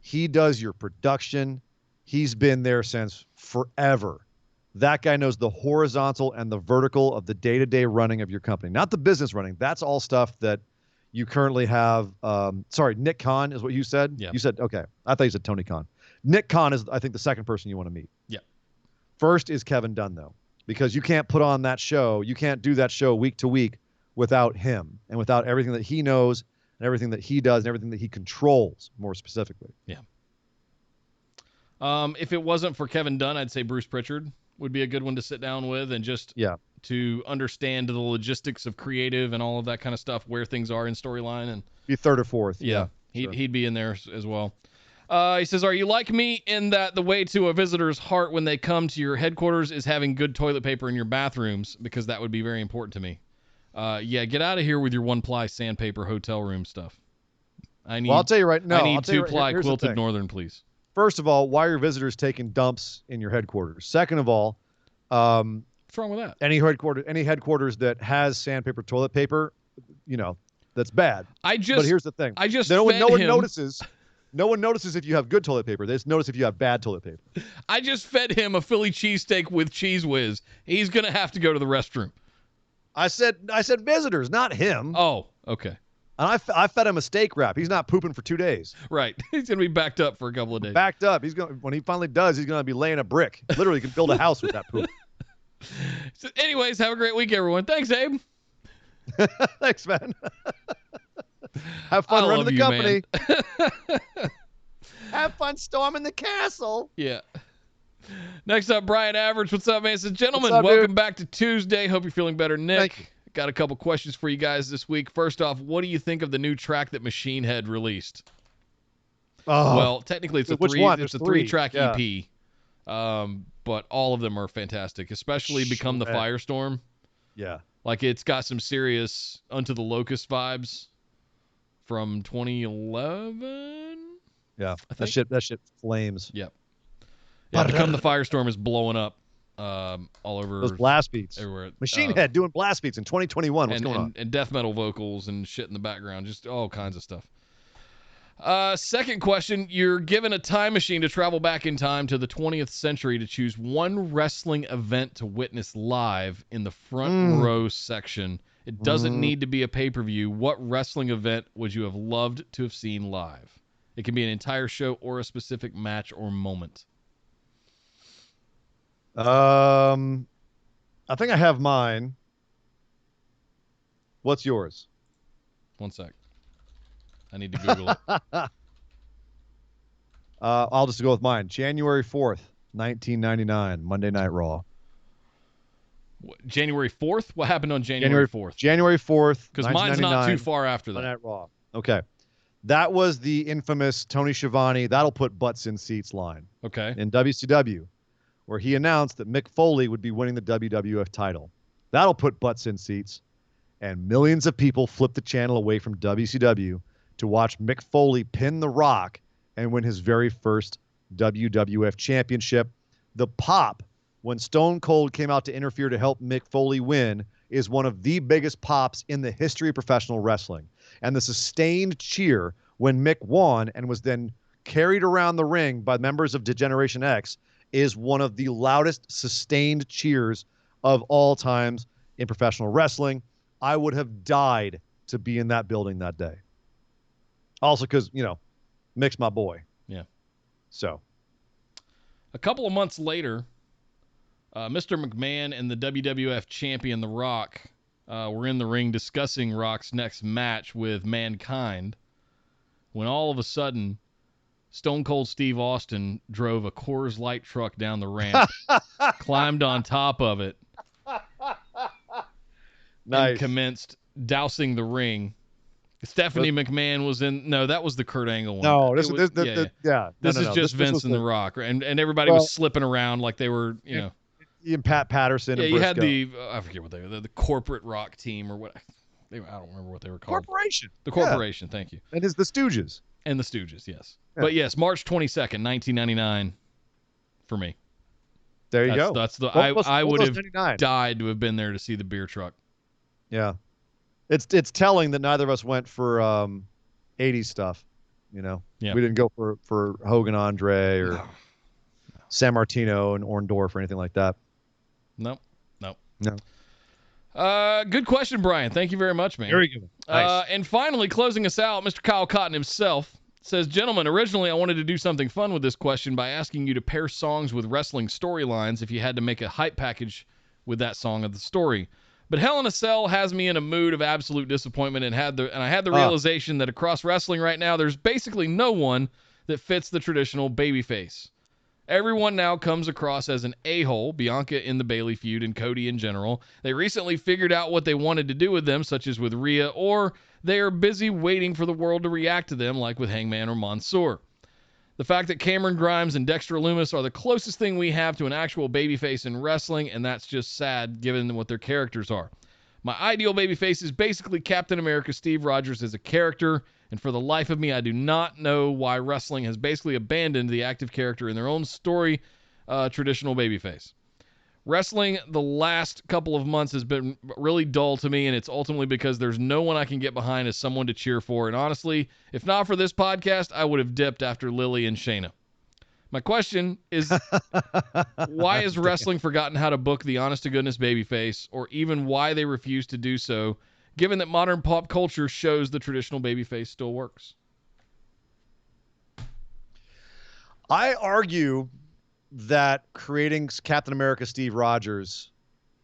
He does your production. He's been there since forever. That guy knows the horizontal and the vertical of the day-to-day running of your company. Not the business running. That's all stuff that you currently have. Nick Khan is what you said? Yeah. You said, okay. I thought you said Tony Khan. Nick Khan is, I think, the second person you want to meet. Yeah. First is Kevin Dunn, though, because you can't put on that show. You can't do that show week to week without him and without everything that he knows and everything that he does and everything that he controls, more specifically. Yeah. If it wasn't for Kevin Dunn, I'd say Bruce Pritchard would be a good one to sit down with and just to understand the logistics of creative and all of that kind of stuff, where things are in storyline. And be third or fourth. Yeah. He'd be in there as well. He says, are you like me in that the way to a visitor's heart when they come to your headquarters is having good toilet paper in your bathrooms? Because that would be very important to me. Get out of here with your one-ply sandpaper hotel room stuff. I'll tell you right now. I need two-ply quilted northern, please. First of all, why are your visitors taking dumps in your headquarters? Second of all, what's wrong with that? Any headquarters that has sandpaper toilet paper, that's bad. But here's the thing. No one notices. No one notices if you have good toilet paper. They just notice if you have bad toilet paper. I just fed him a Philly cheesesteak with Cheese Whiz. He's gonna have to go to the restroom. I said visitors, not him. Oh, okay. And I fed him a steak wrap. He's not pooping for 2 days. Right. He's going to be backed up for a couple of days. Backed up. When he finally does, he's going to be laying a brick. Literally, he can build a house with that poop. So anyways, have a great week, everyone. Thanks, Abe. Thanks, man. Have fun running the company. Have fun storming the castle. Yeah. Next up, Brian Average. What's up, man? Says, gentlemen, up, welcome dude? back to Tuesday. Hope you're feeling better, Nick. Thank you. Got a couple questions for you guys this week. First off, what do you think of the new track that Machine Head released? Oh, Well, technically it's a which three. one? It's a There's three. three-track Yeah. EP, but all of them are fantastic. Especially "Become the Shred. Firestorm." yeah. Like it's got some serious Unto the Locust vibes from 2011. Yeah. I That think. shit flames. Yep. Yeah, "Become the Firestorm" is blowing up all over Those blast beats. everywhere. Machine Head doing blast beats in 2021. What's and, going on? and death metal vocals and shit in the background, just all kinds of stuff. Second question, you're given a time machine to travel back in time to the 20th century to choose one wrestling event to witness live in the front row section. It doesn't need to be a pay-per-view. What wrestling event would you have loved to have seen live? It can be an entire show or a specific match or moment. I think I have mine. What's yours? One sec. I need to Google it. I'll just go with mine. January 4th, 1999, Monday Night Raw. January 4th? What happened on January 4th? January 4th, Because mine's not too far after Monday that. Night Raw. Okay. That was the infamous Tony Schiavone, that'll put butts in seats line Okay. in WCW, where he announced that Mick Foley would be winning the WWF title. That'll put butts in seats. And millions of people flipped the channel away from WCW to watch Mick Foley pin The Rock and win his very first WWF championship. The pop when Stone Cold came out to interfere to help Mick Foley win is one of the biggest pops in the history of professional wrestling. And the sustained cheer when Mick won and was then carried around the ring by members of Degeneration X is one of the loudest sustained cheers of all times in professional wrestling. I would have died to be in that building that day. Also because, Mick's my boy. Yeah. So. A couple of months later, Mr. McMahon and the WWF champion, The Rock, were in the ring discussing Rock's next match with Mankind when all of a sudden Stone Cold Steve Austin drove a Coors Light truck down the ramp, climbed on top of it, Nice. and commenced dousing the ring. Stephanie McMahon was in. No, that was the Kurt Angle one. No, This is just Vince and The Rock, and everybody was slipping around like they were, Ian Pat Patterson. Yeah, and you had Briscoe. I forget what they were, the corporate Rock team or what. I don't remember what they were called. Corporation. The corporation. Thank you. And the Stooges. And the Stooges. Yes. Yeah. But yes, March 22nd, 1999, for me. There you go. That's the What was- I what would was have 99? died to have been there to see the beer truck. Yeah. It's telling that neither of us went for 80s stuff, Yeah. We didn't go for Hogan Andre or San Martino and Orndorff or anything like that. Nope. No. Good question, Brian. Thank you very much, man. Very good. Nice. And finally, closing us out, Mr. Kyle Cotton himself says, gentlemen, originally I wanted to do something fun with this question by asking you to pair songs with wrestling storylines if you had to make a hype package with that song of the story. But Hell in a Cell has me in a mood of absolute disappointment and I had the realization that across wrestling right now, there's basically no one that fits the traditional babyface. Everyone now comes across as an a-hole, Bianca in the Bayley feud and Cody in general. They recently figured out what they wanted to do with them, such as with Rhea, or they are busy waiting for the world to react to them, like with Hangman or Mansoor. The fact that Cameron Grimes and Dexter Lumis are the closest thing we have to an actual babyface in wrestling, and that's just sad given what their characters are. My ideal babyface is basically Captain America Steve Rogers as a character, and for the life of me, I do not know why wrestling has basically abandoned the active character in their own story, traditional babyface. Wrestling the last couple of months has been really dull to me, and it's ultimately because there's no one I can get behind as someone to cheer for. And honestly, if not for this podcast, I would have dipped after Lily and Shayna. My question is, why has wrestling forgotten how to book the honest-to-goodness babyface, or even why they refuse to do so, given that modern pop culture shows the traditional babyface still works? I argue that creating Captain America Steve Rogers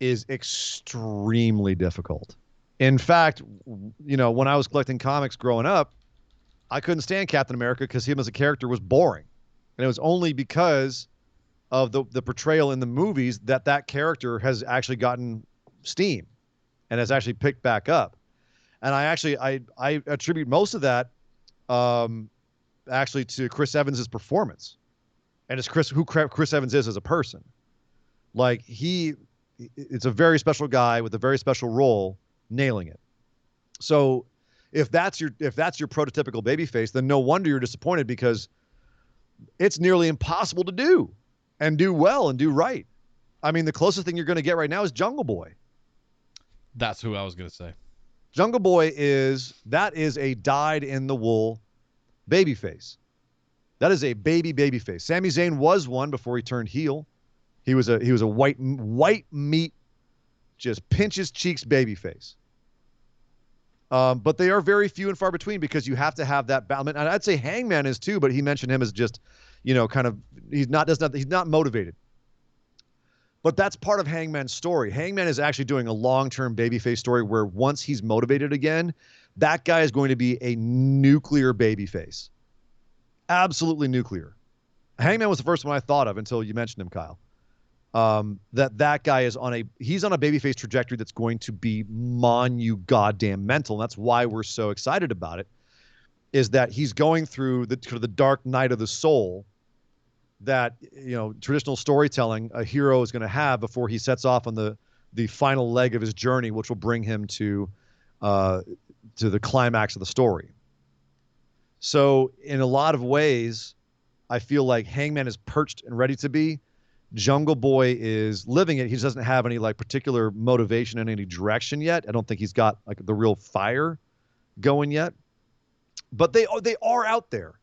is extremely difficult. In fact, when I was collecting comics growing up, I couldn't stand Captain America because him as a character was boring. And it was only because of the portrayal in the movies that character has actually gotten steam and has actually picked back up. And I attribute most of that actually to Chris Evans' performance. And it's who Chris Evans is as a person. Like it's a very special guy with a very special role, nailing it. So if that's your prototypical babyface, then no wonder you're disappointed, because it's nearly impossible to do and do well and do right. I mean, the closest thing you're going to get right now is Jungle Boy. That's who I was going to say. Jungle Boy is a dyed-in-the-wool babyface. That is a babyface. Sami Zayn was one before he turned heel. He was a white meat, just pinch his cheeks babyface. But they are very few and far between, because you have to have that balance. And I'd say Hangman is too, but he mentioned him as just, kind of, he's not motivated. But that's part of Hangman's story. Hangman is actually doing a long-term babyface story where once he's motivated again, that guy is going to be a nuclear babyface. Absolutely nuclear. Hangman was the first one I thought of until you mentioned him, Kyle. That guy is he's on a babyface trajectory that's going to be goddamn mental. And that's why we're so excited about it, is that he's going through the dark night of the soul that, traditional storytelling a hero is going to have before he sets off on the final leg of his journey, which will bring him to the climax of the story. So in a lot of ways, I feel like Hangman is perched and ready to be. Jungle Boy is living it. He just doesn't have any particular motivation in any direction yet. I don't think he's got the real fire going yet. But they are out there.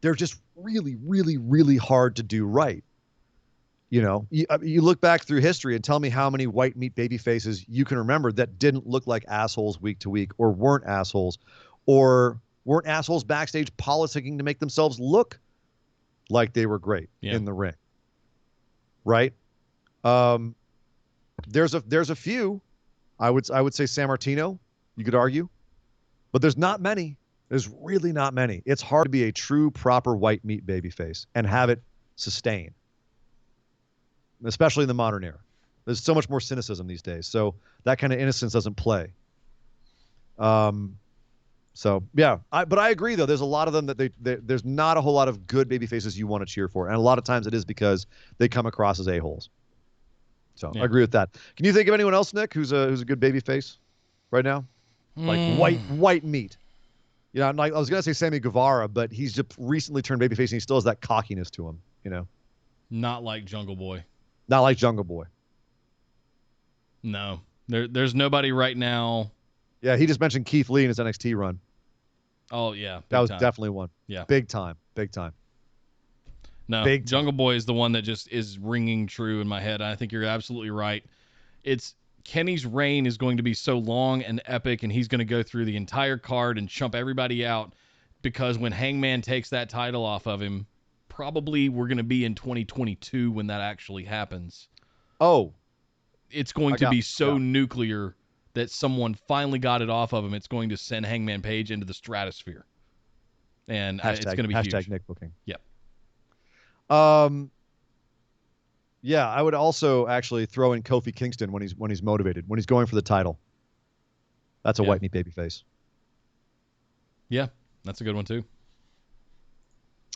They're just really, really, really hard to do right. You look back through history and tell me how many white meat baby faces you can remember that didn't look like assholes week to week, or weren't assholes backstage politicking to make themselves look like they were great in the ring. Right? There's a few. I would say Sammartino, you could argue, but there's not many. There's really not many. It's hard to be a true, proper white meat babyface and have it sustain, especially in the modern era. There's so much more cynicism these days, so that kind of innocence doesn't play. So yeah, but I agree though. There's a lot of them that there's not a whole lot of good baby faces you want to cheer for, and a lot of times it is because they come across as a-holes. So I agree with that. Can you think of anyone else, Nick, who's a good baby face right now, like white meat? I was gonna say Sammy Guevara, but he's just recently turned babyface and he still has that cockiness to him. Not like Jungle Boy. Not like Jungle Boy. No, there's nobody right now. Yeah, he just mentioned Keith Lee in his NXT run. Oh, yeah. That was definitely one. Yeah. Big time. No, Jungle Boy is the one that just is ringing true in my head. I think you're absolutely right. Kenny's reign is going to be so long and epic, and he's going to go through the entire card and chump everybody out, because when Hangman takes that title off of him, probably we're going to be in 2022 when that actually happens. Oh. It's going to be so nuclear that someone finally got it off of him. It's going to send Hangman Page into the stratosphere. And it's going to be huge. Hashtag Nick Booking. Yep. Yeah, I would also actually throw in Kofi Kingston when he's motivated, when he's going for the title. That's a white meat baby face. Yeah, that's a good one too.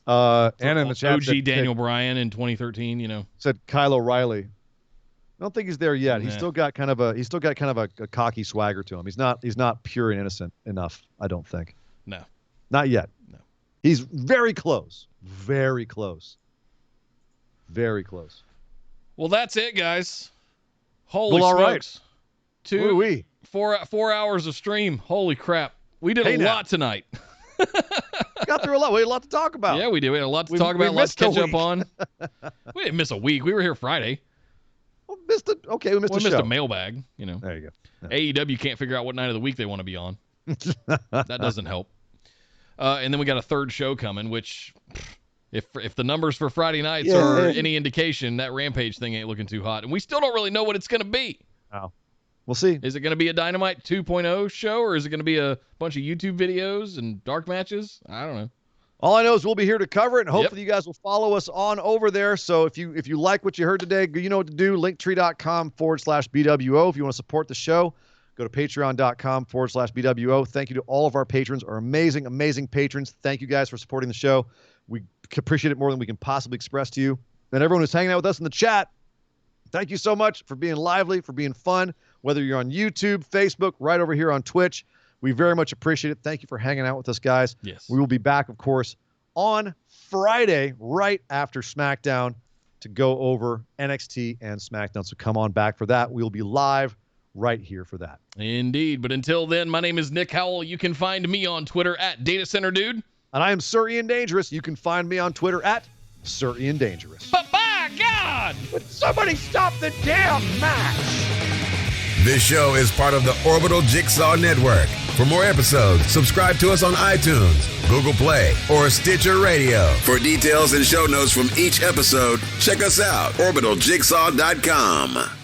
And in the chat, OG Daniel Bryan in 2013, said Kyle O'Reilly. I don't think he's there yet. He's still got kind of a cocky swagger to him. He's not pure and innocent enough, I don't think. No. Not yet. No. He's very close. Very close. Very close. Well, that's it, guys. Holy smokes. Right. 4 hours of stream. Holy crap. We did a lot tonight. Got through a lot. We had a lot to talk about. Yeah, we did. We had a lot to talk about. Let's catch up on. We didn't miss a week. We were here Friday. we missed a mailbag. You know, There you go. AEW can't figure out what night of the week they want to be on. That doesn't help. And then we got a third show coming, which if the numbers for Friday nights are any indication, that Rampage thing ain't looking too hot. And we still don't really know what it's going to be. Oh. We'll see. Is it going to be a Dynamite 2.0 show, or is it going to be a bunch of YouTube videos and dark matches? I don't know. All I know is we'll be here to cover it, and hopefully you guys will follow us on over there. So if you like what you heard today, you know what to do. Linktree.com/BWO. If you want to support the show, go to patreon.com/BWO. Thank you to all of our patrons, our amazing, amazing patrons. Thank you guys for supporting the show. We appreciate it more than we can possibly express to you. And everyone who's hanging out with us in the chat, thank you so much for being lively, for being fun, whether you're on YouTube, Facebook, right over here on Twitch. We very much appreciate it. Thank you for hanging out with us, guys. Yes. We will be back, of course, on Friday, right after SmackDown, to go over NXT and SmackDown. So come on back for that. We'll be live right here for that. Indeed. But until then, my name is Nick Howell. You can find me on Twitter at DataCenterDude. And I am Sir Ian Dangerous. You can find me on Twitter at Sir Ian Dangerous. But by God! Would somebody stop the damn match? This show is part of the Orbital Jigsaw Network. For more episodes, subscribe to us on iTunes, Google Play, or Stitcher Radio. For details and show notes from each episode, check us out, orbitaljigsaw.com.